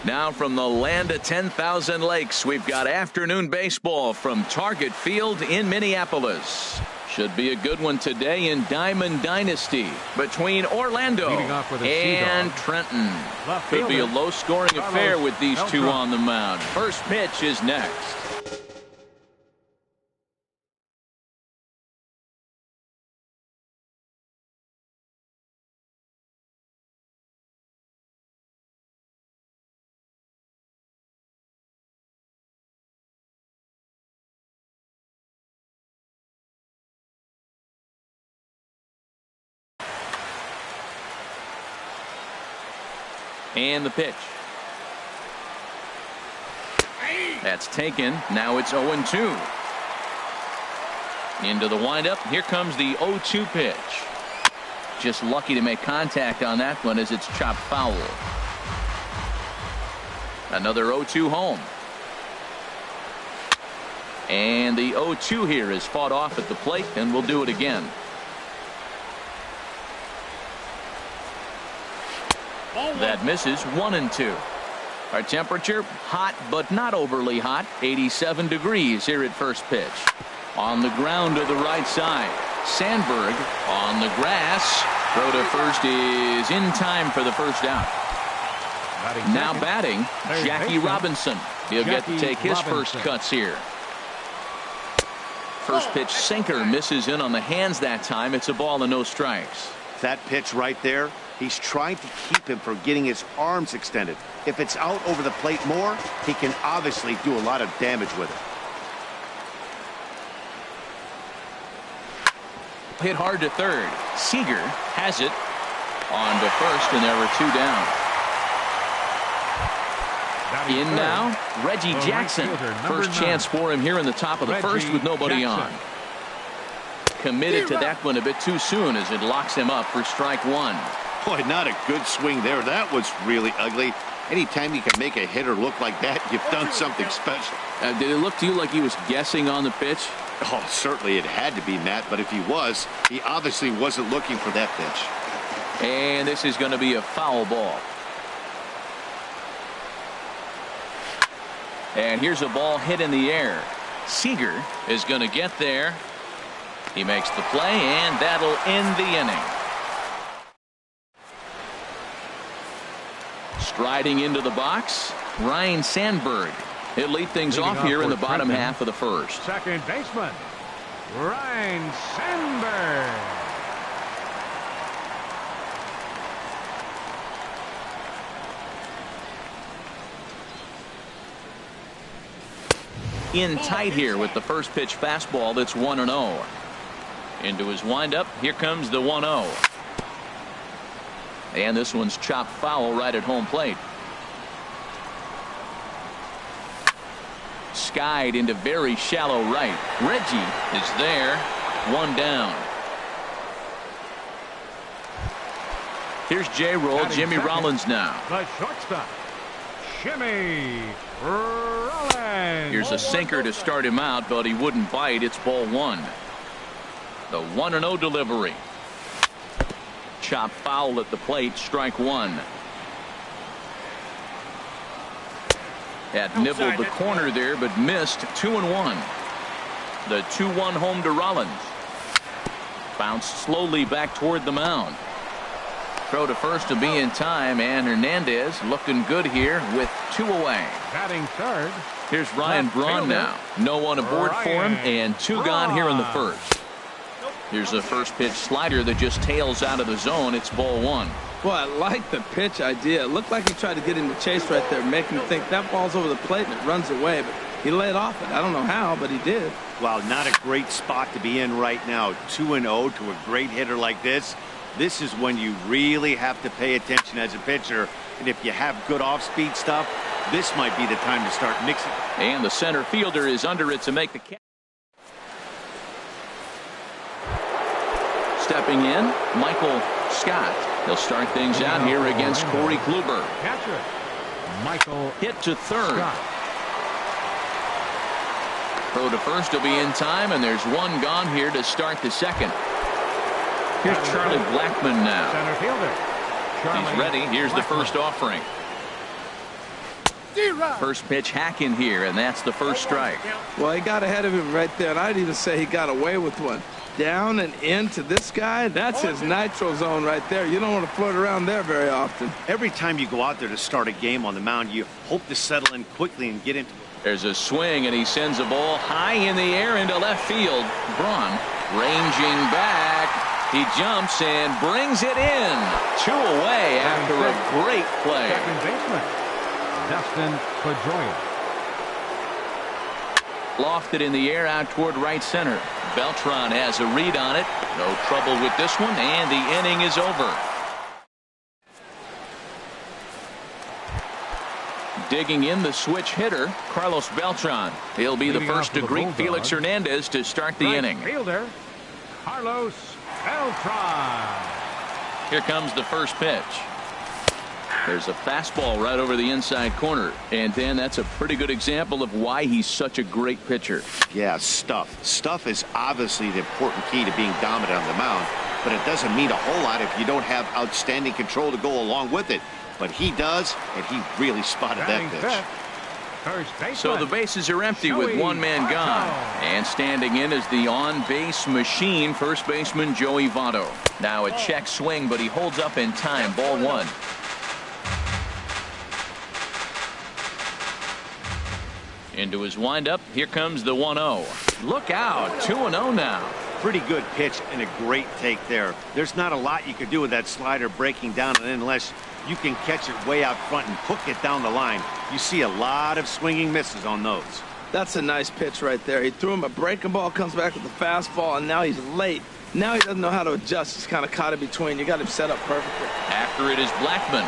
Now from the land of 10,000 lakes, we've got afternoon baseball from Target Field in Minneapolis. Should be a good one today in Diamond Dynasty between Orlando and Trenton. Could be a low-scoring affair with these two on the mound. First pitch is next. And the pitch. That's taken. Now it's 0-2. Into the windup. Here comes the 0-2 pitch. Just lucky to make contact on that one as it's chopped foul. Another 0-2 home. And the 0-2 here is fought off at the plate, and we'll do it again. That misses. 1-2. Our temperature, hot but not overly hot. 87 degrees here at first pitch. On the ground to the right side. Sandberg on the grass. Throw to first is in time for the first out. Now batting, Jackie Robinson. He'll get to take his first cuts here. First pitch sinker misses in on the hands that time. It's a ball and no strikes. That pitch right there, he's trying to keep him from getting his arms extended. If it's out over the plate more, he can obviously do a lot of damage with it. Hit hard to third. Seager has it on to first, and there were two down. In now, Reggie Jackson. First chance for him here in the top of the first with nobody on. Committed to that one a bit too soon as it locks him up for strike one. Boy, not a good swing there. That was really ugly. Anytime you can make a hitter look like that, you've done something special. Did it look to you like he was guessing on the pitch? Oh, certainly it had to be, Matt, but if he was, he obviously wasn't looking for that pitch. And this is going to be a foul ball. And here's a ball hit in the air. Seager is going to get there. He makes the play, and that'll end the inning. Striding into the box, Ryne Sandberg. He'll lead things off here in the bottom half of the first. Second baseman, Ryne Sandberg. In tight here with the first pitch fastball that's 1-0. Into his windup. Here comes the 1-0. And this one's chopped foul right at home plate. Skied into very shallow right. Reggie is there. One down. Here's J-Roll. Jimmy Rollins now. The shortstop, Jimmy Rollins. Here's a sinker to start him out, but he wouldn't bite. It's ball one. The 1-0 delivery. Chop foul at the plate. Strike one. That nibbled the corner there, but missed. 2-1. The 2-1 home to Rollins. Bounced slowly back toward the mound. Throw to first to be in time, and Hernandez looking good here with two away. Batting third. Here's Ryan Braun now. No one aboard for him, and two gone here in the first. Here's a first pitch slider that just tails out of the zone. It's ball one. Boy, I like the pitch idea. It looked like he tried to get him to chase right there, make him think that ball's over the plate and it runs away, but he laid off it. I don't know how, but he did. Wow, not a great spot to be in right now. 2-0 to a great hitter like this. This is when you really have to pay attention as a pitcher. And if you have good off-speed stuff, this might be the time to start mixing. And the center fielder is under it to make the catch. Stepping in, Michael Scott. He'll start things out here against Corey Kluber. Catcher, Michael. Hit to third. Scott. Throw to first will be in time, and there's one gone here to start the second. Here's Charlie Blackmon now. Center fielder. He's ready. Here's the first offering. First pitch hack in here, and that's the first strike. Well, he got ahead of him right there, and I'd even say he got away with one. Down and into this guy, that's his nitro zone right there. You don't want to float around there very often. Every time you go out there to start a game on the mound, you hope to settle in quickly and get into. There's a swing, and he sends a ball high in the air into left field. Braun ranging back. He jumps and brings it in. 2 away after a great play. Second baseman, Dustin Pedroia. Lofted in the air out toward right center. Beltran has a read on it. No trouble with this one, and the inning is over. Digging in the switch hitter, Carlos Beltran. He'll be the first to greet Felix Hernandez to start the inning. Fielder, Carlos Beltran. Here comes the first pitch. There's a fastball right over the inside corner. And Dan, that's a pretty good example of why he's such a great pitcher. Yeah, stuff. Stuff is obviously the important key to being dominant on the mound, but it doesn't mean a whole lot if you don't have outstanding control to go along with it. But he does, and he really spotted that pitch. So the bases are empty with one man gone. And standing in is the on-base machine, first baseman Joey Votto. Now a check swing, but he holds up in time. Ball 1. Into his windup. Here comes the 1-0. Look out. 2-0 now. Pretty good pitch and a great take there. There's not a lot you could do with that slider breaking down, and unless you can catch it way out front and hook it down the line. You see a lot of swinging misses on those. That's a nice pitch right there. He threw him a breaking ball, comes back with a fastball, and now he's late. Now he doesn't know how to adjust. He's kind of caught in between. You got him set up perfectly. After it is Blackmon.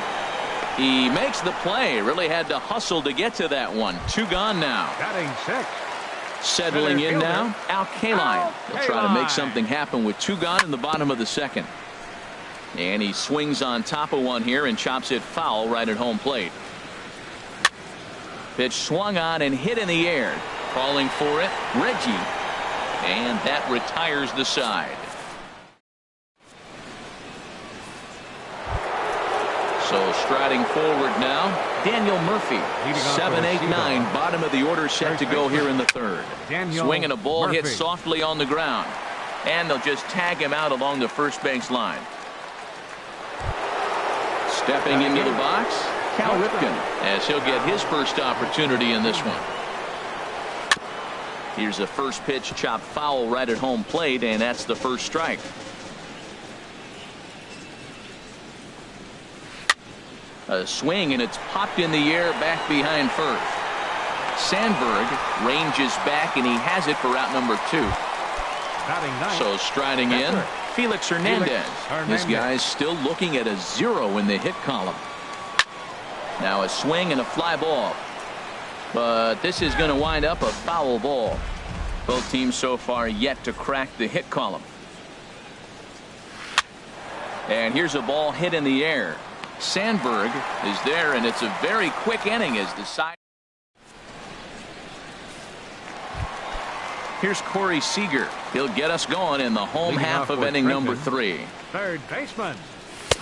He makes the play. Really had to hustle to get to that one. 2 gone now. Batting 6. Settling in now, Al Kaline. He'll try to make something happen with 2 gone in the bottom of the second. And he swings on top of one here and chops it foul right at home plate. Pitch swung on and hit in the air. Calling for it, Reggie. And that retires the side. So striding forward now, Daniel Murphy. 7, 8, 9, bottom of the order set to go here in the third. Swinging a ball hit softly on the ground. And they'll just tag him out along the first base line. Stepping into the box, Cal Ripken, as he'll get his first opportunity in this one. Here's a first pitch chopped foul right at home plate, and that's the first strike. A swing, and it's popped in the air back behind first. Sandberg ranges back, and he has it for out number 2. So striding in, Felix Hernandez. This guy's still looking at a 0 in the hit column. Now a swing and a fly ball. But this is going to wind up a foul ball. Both teams so far yet to crack the hit column. And here's a ball hit in the air. Sandberg is there, and it's a very quick inning as the side. Here's Corey Seager. He'll get us going in the home half of inning number 3. Third baseman.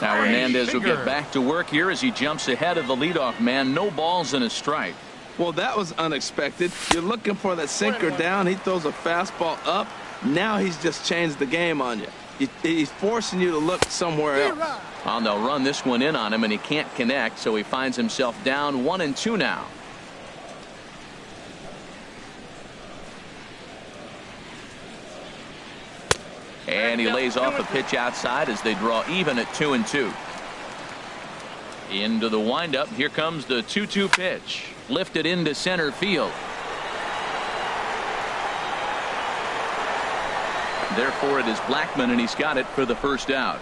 Now Hernandez will get back to work here as he jumps ahead of the leadoff man. No balls and a strike. Well, that was unexpected. You're looking for that sinker down. He throws a fastball up. Now he's just changed the game on you. He's forcing you to look somewhere else. And they'll run this one in on him, and he can't connect, so he finds himself down 1-2 now. And he lays off a pitch outside as they draw even at 2-2. Into the windup. Here comes the 2-2 pitch. Lifted into center field. Therefore, it is Blackmon, and he's got it for the first out.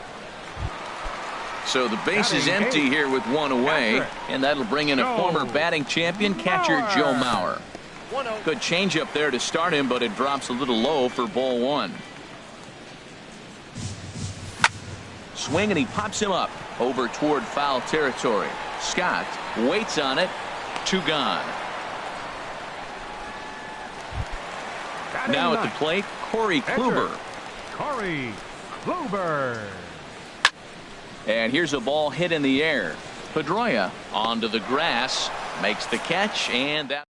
So the base is empty here with one away, and that'll bring in a former batting champion catcher Joe Mauer. Good changeup there to start him, but it drops a little low for ball one. Swing, and he pops him up over toward foul territory. Scott waits on it. 2 gone. Now at the plate, Corey Kluber. Corey Kluber. And here's a ball hit in the air. Pedroia onto the grass, makes the catch, and that.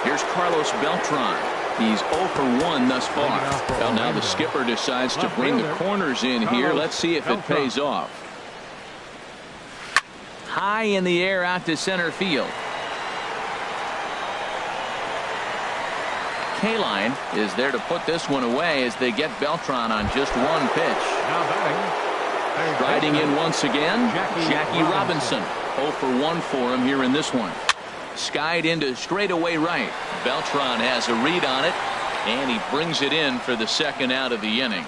Here's Carlos Beltran. He's 0 for 1 thus far. Well, now the skipper decides to bring the corners in here. Let's see if it pays off. High in the air out to center field. Kaline is there to put this one away as they get Beltran on just 1 pitch. Riding in once again, Jackie Robinson. 0 for 1 for him here in this one. Skied into straightaway right. Beltran has a read on it, and he brings it in for the second out of the inning.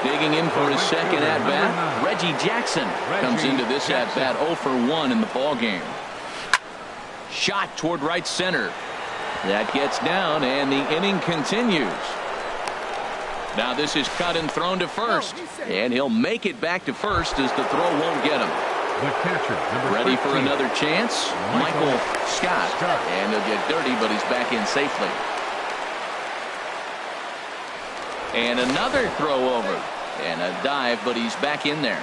Digging in for his second at-bat, Reggie Jackson comes into this at-bat 0 for 1 in the ballgame. Shot toward right center. That gets down, and the inning continues. Now this is cut and thrown to first, and he'll make it back to first as the throw won't get him. The catcher, ready for another chance, Michael Scott. And he'll get dirty, but he's back in safely. And another throw over, and a dive, but he's back in there.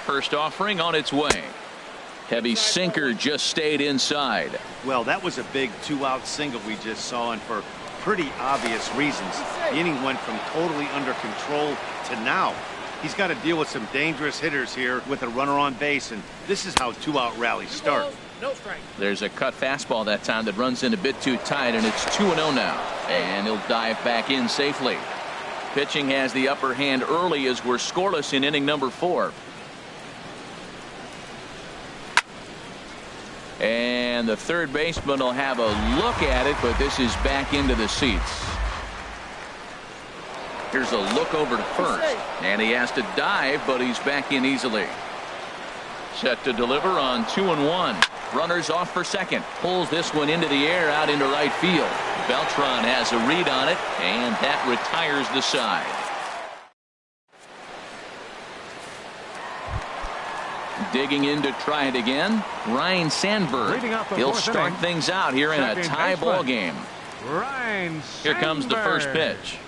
First offering on its way. Heavy sinker just stayed inside. Well, that was a big 2-out single we just saw, and for pretty obvious reasons. The inning went from totally under control to now. He's got to deal with some dangerous hitters here with a runner on base, and this is how 2-out rallies start. There's a cut fastball that time that runs in a bit too tight, and it's 2-0 now. And he'll dive back in safely. Pitching has the upper hand early as we're scoreless in inning number 4. And the third baseman will have a look at it, but this is back into the seats. Here's a look over to first, and he has to dive, but he's back in easily. Set to deliver on 2-1. Runners off for second. Pulls this one into the air out into right field. Beltran has a read on it, and that retires the side. Digging in to try it again, Ryan Sandberg. He'll start things out here in a tie ball game. Here comes the first pitch.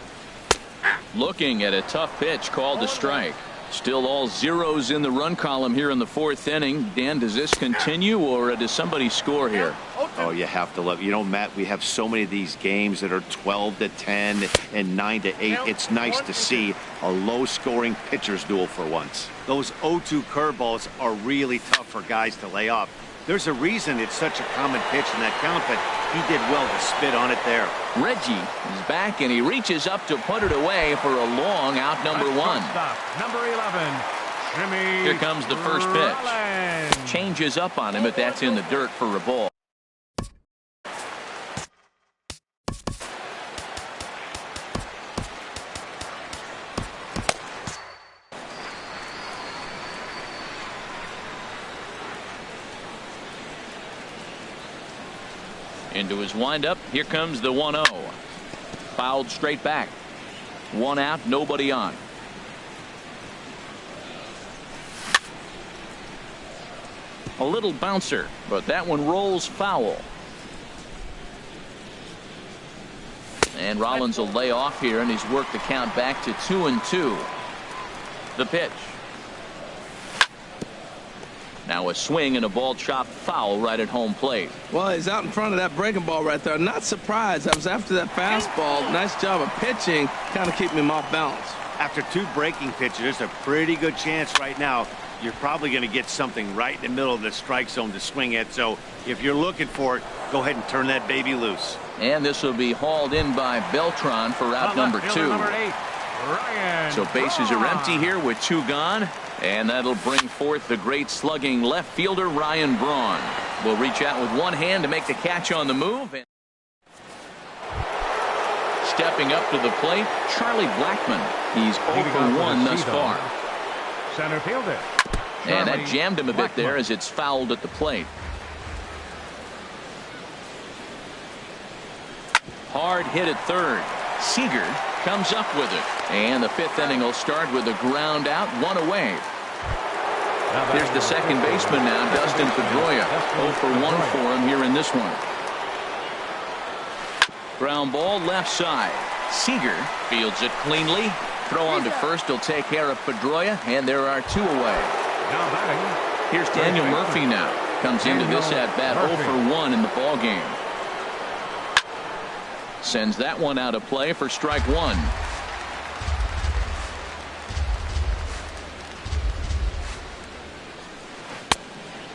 Looking at a tough pitch called a strike. Still all zeros in the run column here in the 4th inning. Dan, does this continue, or does somebody score here? Oh, you have to love. You know, Matt, we have so many of these games that are 12-10 and 9-8. It's nice to see a low-scoring pitcher's duel for once. Those 0-2 curveballs are really tough for guys to lay off. There's a reason it's such a common pitch in that count, but he did well to spit on it there. Reggie is back, and he reaches up to put it away for a long out number 1. Number 11. Jimmy. Here comes the first pitch. Changes up on him, but that's in the dirt for a ball. Into his windup. Here comes the 1-0. Fouled straight back. 1 out, nobody on. A little bouncer, but that one rolls foul. And Rollins will lay off here, and he's worked the count back to 2-2. The pitch. Now a swing and a ball chopped foul right at home plate. Well, he's out in front of that breaking ball right there. Not surprised. I was after that fastball. Nice job of pitching, kind of keeping him off balance. After 2 breaking pitches, there's a pretty good chance right now you're probably going to get something right in the middle of the strike zone to swing at. So if you're looking for it, go ahead and turn that baby loose. And this will be hauled in by Beltran for out number 2. So bases are empty here with 2 gone. And that'll bring forth the great slugging left fielder Ryan Braun. Will reach out with one hand to make the catch on the move. Stepping up to the plate, Charlie Blackmon. He's 0 for 1 thus far. Center fielder. And that jammed him a bit there as it's fouled at the plate. Hard hit at third. Seager comes up with it. And the 5th inning will start with a ground out, 1 away. Here's the second baseman now, Dustin Pedroia. 0 for 1 for him here in this one. Ground ball left side. Seager fields it cleanly. Throw on to first will take care of Pedroia, and there are 2 away. Here's Daniel Murphy now. Comes into this at bat 0 for 1 in the ball game. Sends that one out of play for strike 1.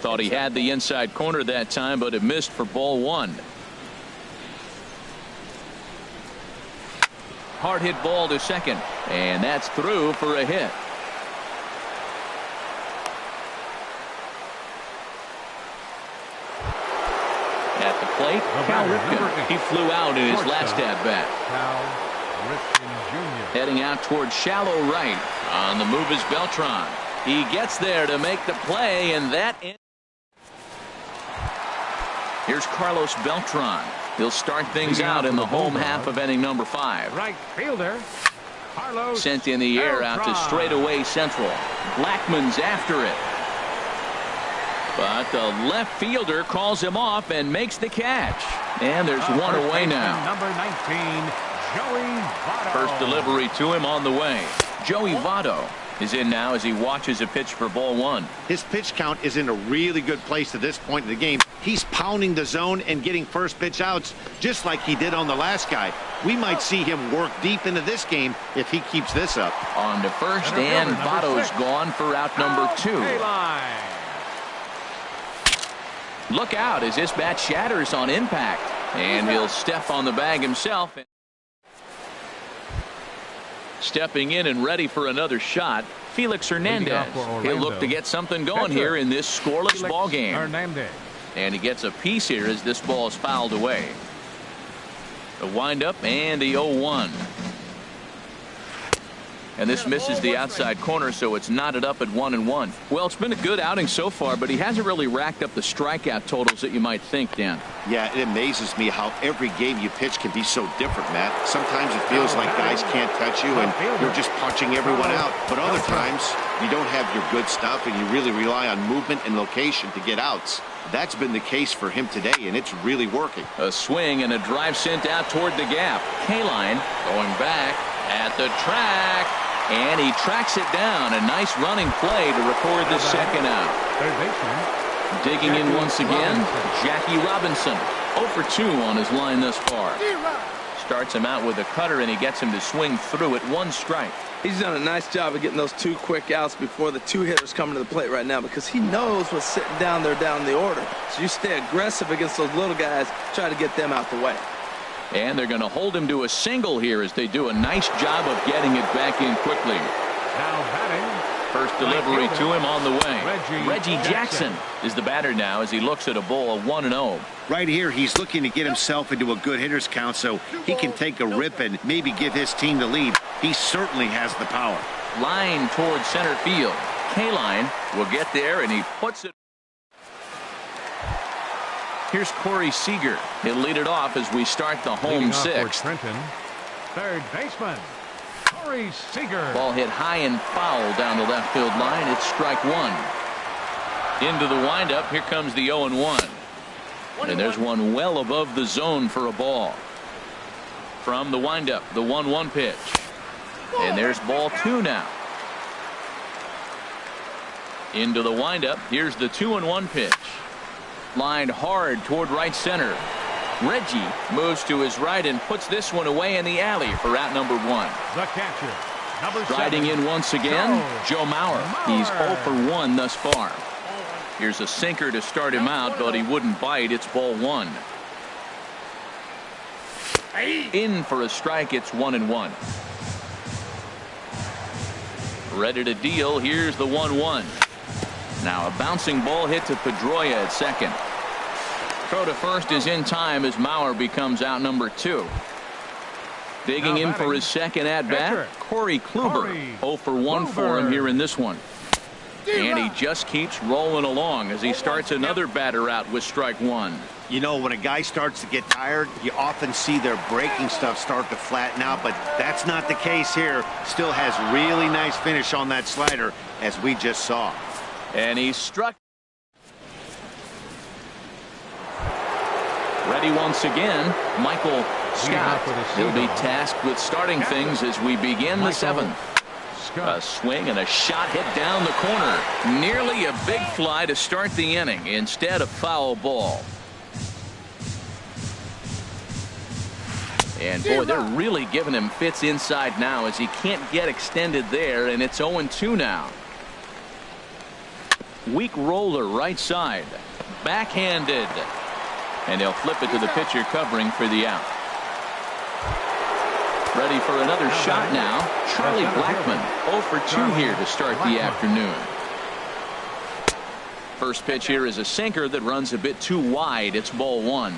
Thought he had the inside corner that time, but it missed for ball 1. Hard hit ball to second, and that's through for a hit. At the plate, Cal Ripken. He flew out in his last at bat. Heading out towards shallow right. On the move is Beltran. He gets there to make the play, and that ends. Here's Carlos Beltran. He'll start things out in the home half of inning number 5. Right fielder. Carlos sent in the air out to straightaway central. Blackmon's after it. But the left fielder calls him off and makes the catch. And there's 1 away now. Number 19, Joey Votto. First delivery to him on the way. Joey Votto is in now as he watches a pitch for ball 1. His pitch count is in a really good place at this point in the game. He's pounding the zone and getting first pitch outs just like he did on the last guy. We might see him work deep into this game if he keeps this up. On to first, and Votto's gone for out number 2. Look out as this bat shatters on impact, and he'll step on the bag himself. Stepping in and ready for another shot, Felix Hernandez. He'll look to get something going here in this scoreless ball game. And he gets a piece here as this ball is fouled away. The windup and the 0-1. And this misses the outside corner, so it's knotted up at 1-1. Well, it's been a good outing so far, but he hasn't really racked up the strikeout totals that you might think, Dan. Yeah, it amazes me how every game you pitch can be so different, Matt. Sometimes it feels like guys can't touch you and you're just punching everyone out. But other times you don't have your good stuff and you really rely on movement and location to get outs. That's been the case for him today, and it's really working. A swing and a drive sent out toward the gap. Kaline going back at the track. And he tracks it down. A nice running play to record the second out. Digging in once again, Jackie Robinson. 0 for 2 on his line thus far. Starts him out with a cutter, and he gets him to swing through at 1 strike. He's done a nice job of getting those 2 quick outs before the 2 hitters coming to the plate right now, because he knows what's sitting down there down the order. So you stay aggressive against those little guys, try to get them out the way. And they're going to hold him to a single here as they do a nice job of getting it back in quickly. Now batting. First delivery to him on the way. Reggie Jackson is the batter now as he looks at a ball of 1-0. Right here, he's looking to get himself into a good hitter's count so he can take a rip and maybe give his team the lead. He certainly has the power. Line towards center field. Kaline will get there, and he puts it. Here's Corey Seager. He'll lead it off as we start the home 6th. Trenton, third baseman, Corey Seager. Ball hit high and foul down the left field line. It's strike 1. Into the windup. Here comes the 0-1. And there's one well above the zone for a ball. From the windup, the 1-1 pitch. And there's ball 2 now. Into the windup. Here's the 2-1 pitch. Lined hard toward right center. Reggie moves to his right and puts this one away in the alley for out number 1. The catcher, Riding in once again, Joe Mauer. He's 0 for 1 thus far. Here's a sinker to start him out, but he wouldn't bite. It's ball 1. In for a strike. It's 1-1. Ready to deal. Here's the 1-1. Now a bouncing ball hit to Pedroia at second. Throw to first is in time as Mauer becomes out number 2. Digging in for his second at-bat, Corey Kluber. 0 for 1 for him here in this one. And he just keeps rolling along as he starts another batter out with strike one. You know, when a guy starts to get tired, you often see their breaking stuff start to flatten out, but that's not the case here. Still has really nice finish on that slider, as we just saw. And he struck. Ready once again, Michael Scott. He'll be tasked with starting things as we begin the seventh. A swing and a shot hit down the corner. Nearly a big fly to start the inning. Instead, a foul ball. And boy, they're really giving him fits inside now as he can't get extended there, and it's 0-2 now. Weak roller right side. Backhanded. And he'll flip it to the pitcher covering for the out. Ready for another shot now. Charlie Blackmon, 0 for 2 here to start the afternoon. First pitch here is a sinker that runs a bit too wide. It's ball one.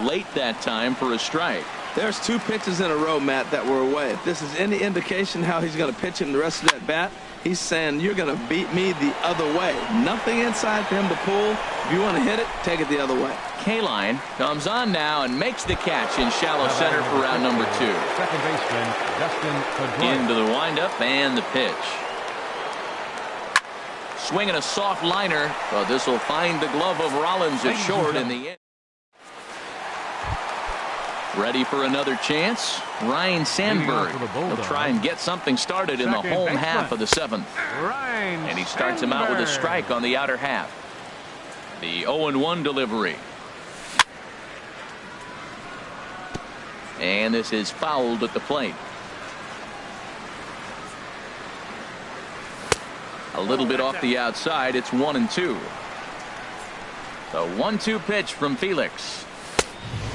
Late that time for a strike. There's 2 pitches in a row, Matt, that were away. If this is any indication how he's going to pitch him the rest of that bat, he's saying you're going to beat me the other way. Nothing inside for him to pull. If you want to hit it, take it the other way. Kaline comes on now and makes the catch in shallow center for out number 2. Second baseman, Dustin Pedroia. Into the windup and the pitch. Swinging a soft liner. Well, this will find the glove of Rollins at short in the end. Ready for another chance. Ryan Sandberg. He'll try and get something started in the home half of the seventh. And he starts him out with a strike on the outer half. The 0-1 delivery. And this is fouled at the plate. A little bit off the outside. It's 1-2. The 1-2 pitch from Felix.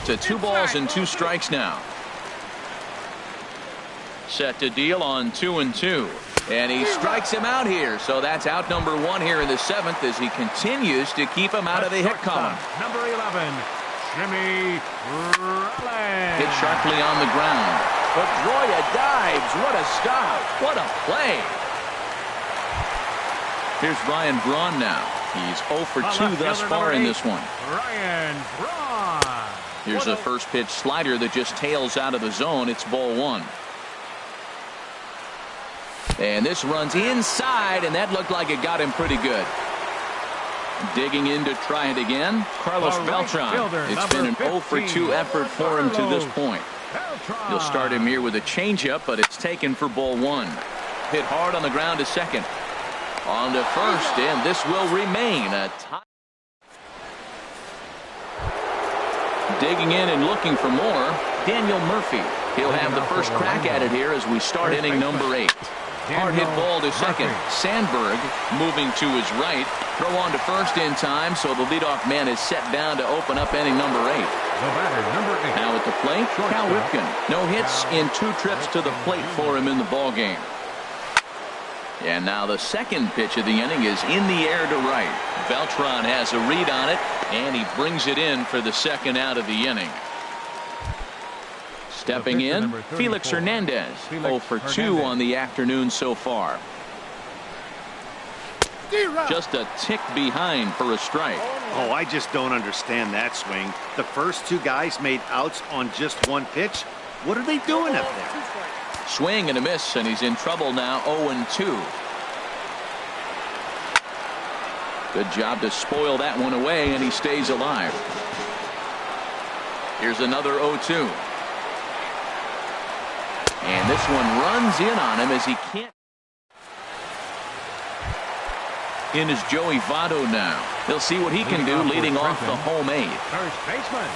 To 2 balls and 2 strikes now. Set to deal on 2-2. And he strikes him out here. So that's out number 1 here in the seventh as he continues to keep him out of the hit column. Number 11, Jimmy Rollins. Hit sharply on the ground. Pedroia dives. What a stop. What a play. Here's Ryan Braun now. He's 0 for 2 thus far in this one. Ryan Braun. Here's a first pitch slider that just tails out of the zone. It's ball 1. And this runs inside, and that looked like it got him pretty good. Digging in to try it again, Carlos Beltran. It's been an 0 for 2 effort for him to this point. He'll start him here with a changeup, but it's taken for ball 1. Hit hard on the ground to second. On to first, and this will remain a tie. Digging in and looking for more, Daniel Murphy. He'll have the first crack at it here as we start inning number 8. Hard hit ball to second. Sandberg moving to his right. Throw on to first in time, so the leadoff man is set down to open up inning number 8. Now at the plate, Cal Ripken. No hits in 2 trips to the plate for him in the ballgame. And now the second pitch of the inning is in the air to right. Beltran has a read on it, and he brings it in for the second out of the inning. Stepping in, Felix Hernandez. 0 for 2 on the afternoon so far. Just a tick behind for a strike. Oh, I just don't understand that swing. The first 2 guys made outs on just 1 pitch. What are they doing up there? Swing and a miss, and he's in trouble now. 0-2. Good job to spoil that one away, and he stays alive. Here's another 0-2. And this one runs in on him as he can't. In is Joey Votto now. He'll see what he can do leading off the home 8. First baseman.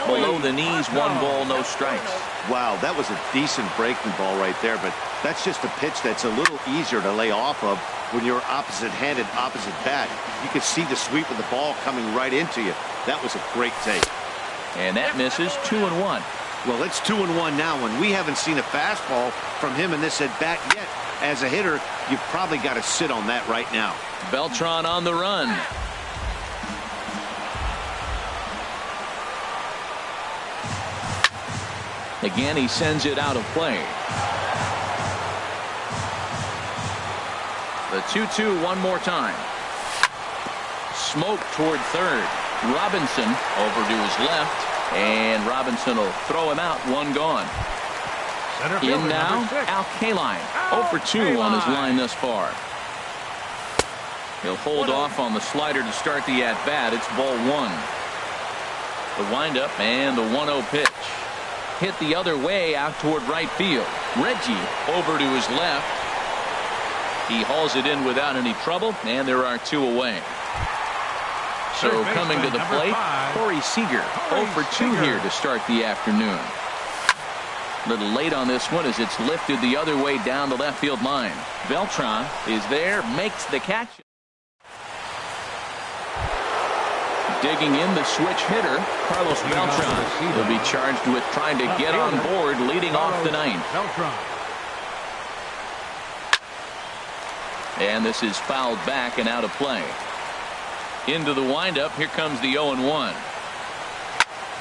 Below the knees, 1 ball, no strikes. Wow, that was a decent breaking ball right there, but that's just a pitch that's a little easier to lay off of when you're opposite-handed, opposite bat. You can see the sweep of the ball coming right into you. That was a great take. And that misses. 2-1. Well, it's 2-1 now, and we haven't seen a fastball from him in this at-bat yet. As a hitter, you've probably got to sit on that right now. Beltran on the run. Again, he sends it out of play. The 2-2 one more time. Smoke toward third. Robinson over to his left, and Robinson will throw him out. One gone. In now, Al Kaline. 0 for 2 on his line thus far. He'll hold off on the slider to start the at-bat. It's ball 1. The windup and the 1-0 pitch. Hit the other way out toward right field. Reggie over to his left. He hauls it in without any trouble, and there are 2 away. So coming to the plate, Corey Seager. 0 for 2 here to start the afternoon. A little late on this one as it's lifted the other way down the left field line. Beltran is there, makes the catch. Digging in the switch hitter, Carlos Beltran. He'll be charged with trying to get on board leading off the ninth. And this is fouled back and out of play. Into the windup, here comes the 0-1.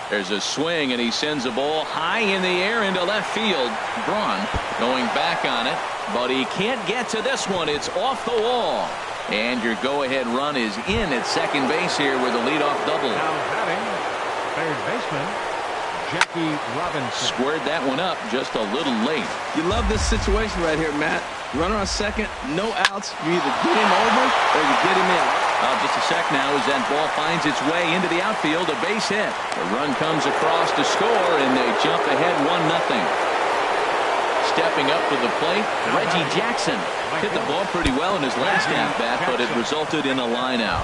There's a swing, and he sends a ball high in the air into left field. Braun going back on it, but he can't get to this one. It's off the wall. And your go-ahead run is in at second base here with a leadoff double. Now batting, third baseman, Jackie Robinson. Squared that one up just a little late. You love this situation right here, Matt. Runner on second, no outs. You either get him over or you get him in. Just a sec now as that ball finds its way into the outfield. A base hit. The run comes across to score, and they jump ahead 1-0. Stepping up to the plate, Reggie Jackson hit the ball pretty well in his last at-bat, but it resulted in a line out.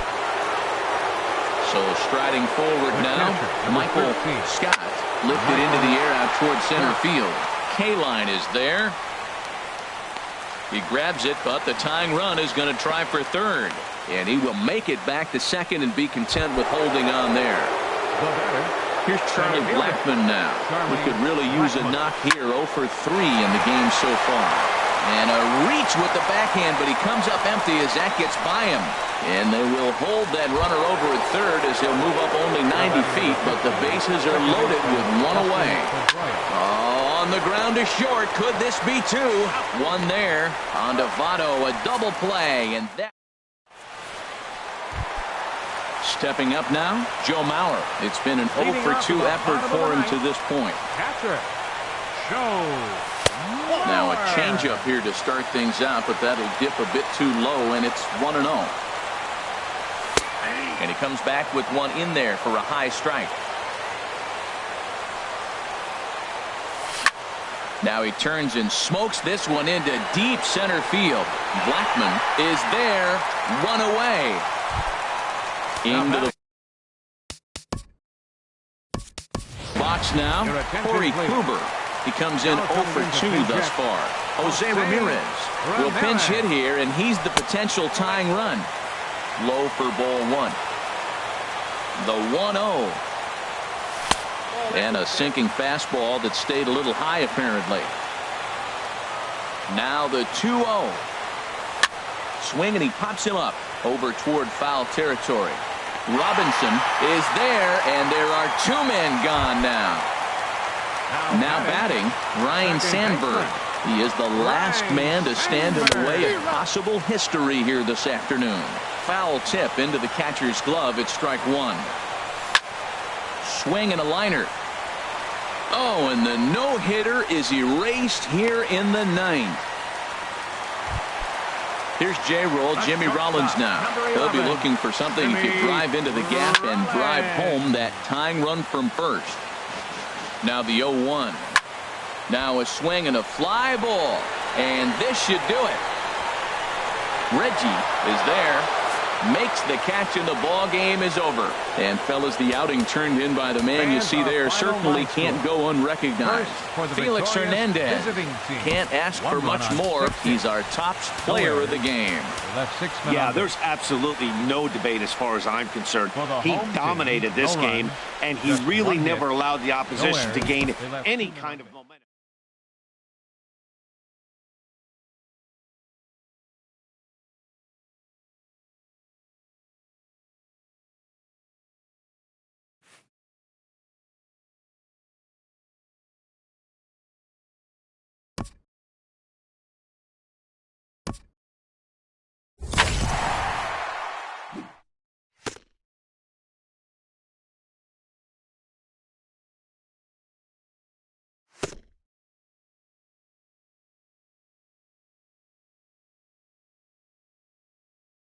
So striding forward now, Michael Scott lifted into the air out toward center field. Kaline is there. He grabs it, but the tying run is going to try for third. And he will make it back to second and be content with holding on there. Here's Charlie Blackmon now. We could really use a knock here. 0 for 3 in the game so far. And a reach with the backhand, but he comes up empty as that gets by him. And they will hold that runner over at third as he'll move up only 90 feet, but the bases are loaded with 1 away. On the ground to short. Could this be 2? 1 there on Votto, a double play, and that. Stepping up now, Joe Mauer. It's been an 0 for 2 effort for him to this point. Catcher, Joe. Now a changeup here to start things out, but that'll dip a bit too low, and it's 1-0. And he comes back with one in there for a high strike. Now he turns and smokes this one into deep center field. Blackmon is there, 1 away. Into the box now, Corey Kluber. He comes in 0 for 2 thus far. Jose Ramirez will pinch hit here, and he's the potential tying run. Low for ball 1. The 1-0. And a sinking fastball that stayed a little high apparently. Now the 2-0. Swing, and he pops him up over toward foul territory. Robinson is there, and there are 2 men gone now. Now batting, Ryan Sandberg. He is the last man to stand in the way of possible history here this afternoon. Foul tip into the catcher's glove. It's strike 1. Swing and a liner. Oh, and the no-hitter is erased here in the 9th. Here's J-Roll, Jimmy Rollins now. He'll be looking for something he could drive into the gap and drive home that tying run from first. Now the 0-1. Now a swing and a fly ball. And this should do it. Reggie is there. Makes the catch, and the ball game is over. And fellas, the outing turned in by the man you see there certainly can't go unrecognized. Felix Hernandez can't ask for much more. He's our top player of the game. Yeah, there's absolutely no debate as far as I'm concerned. He dominated this game, and he really never allowed the opposition to gain any kind of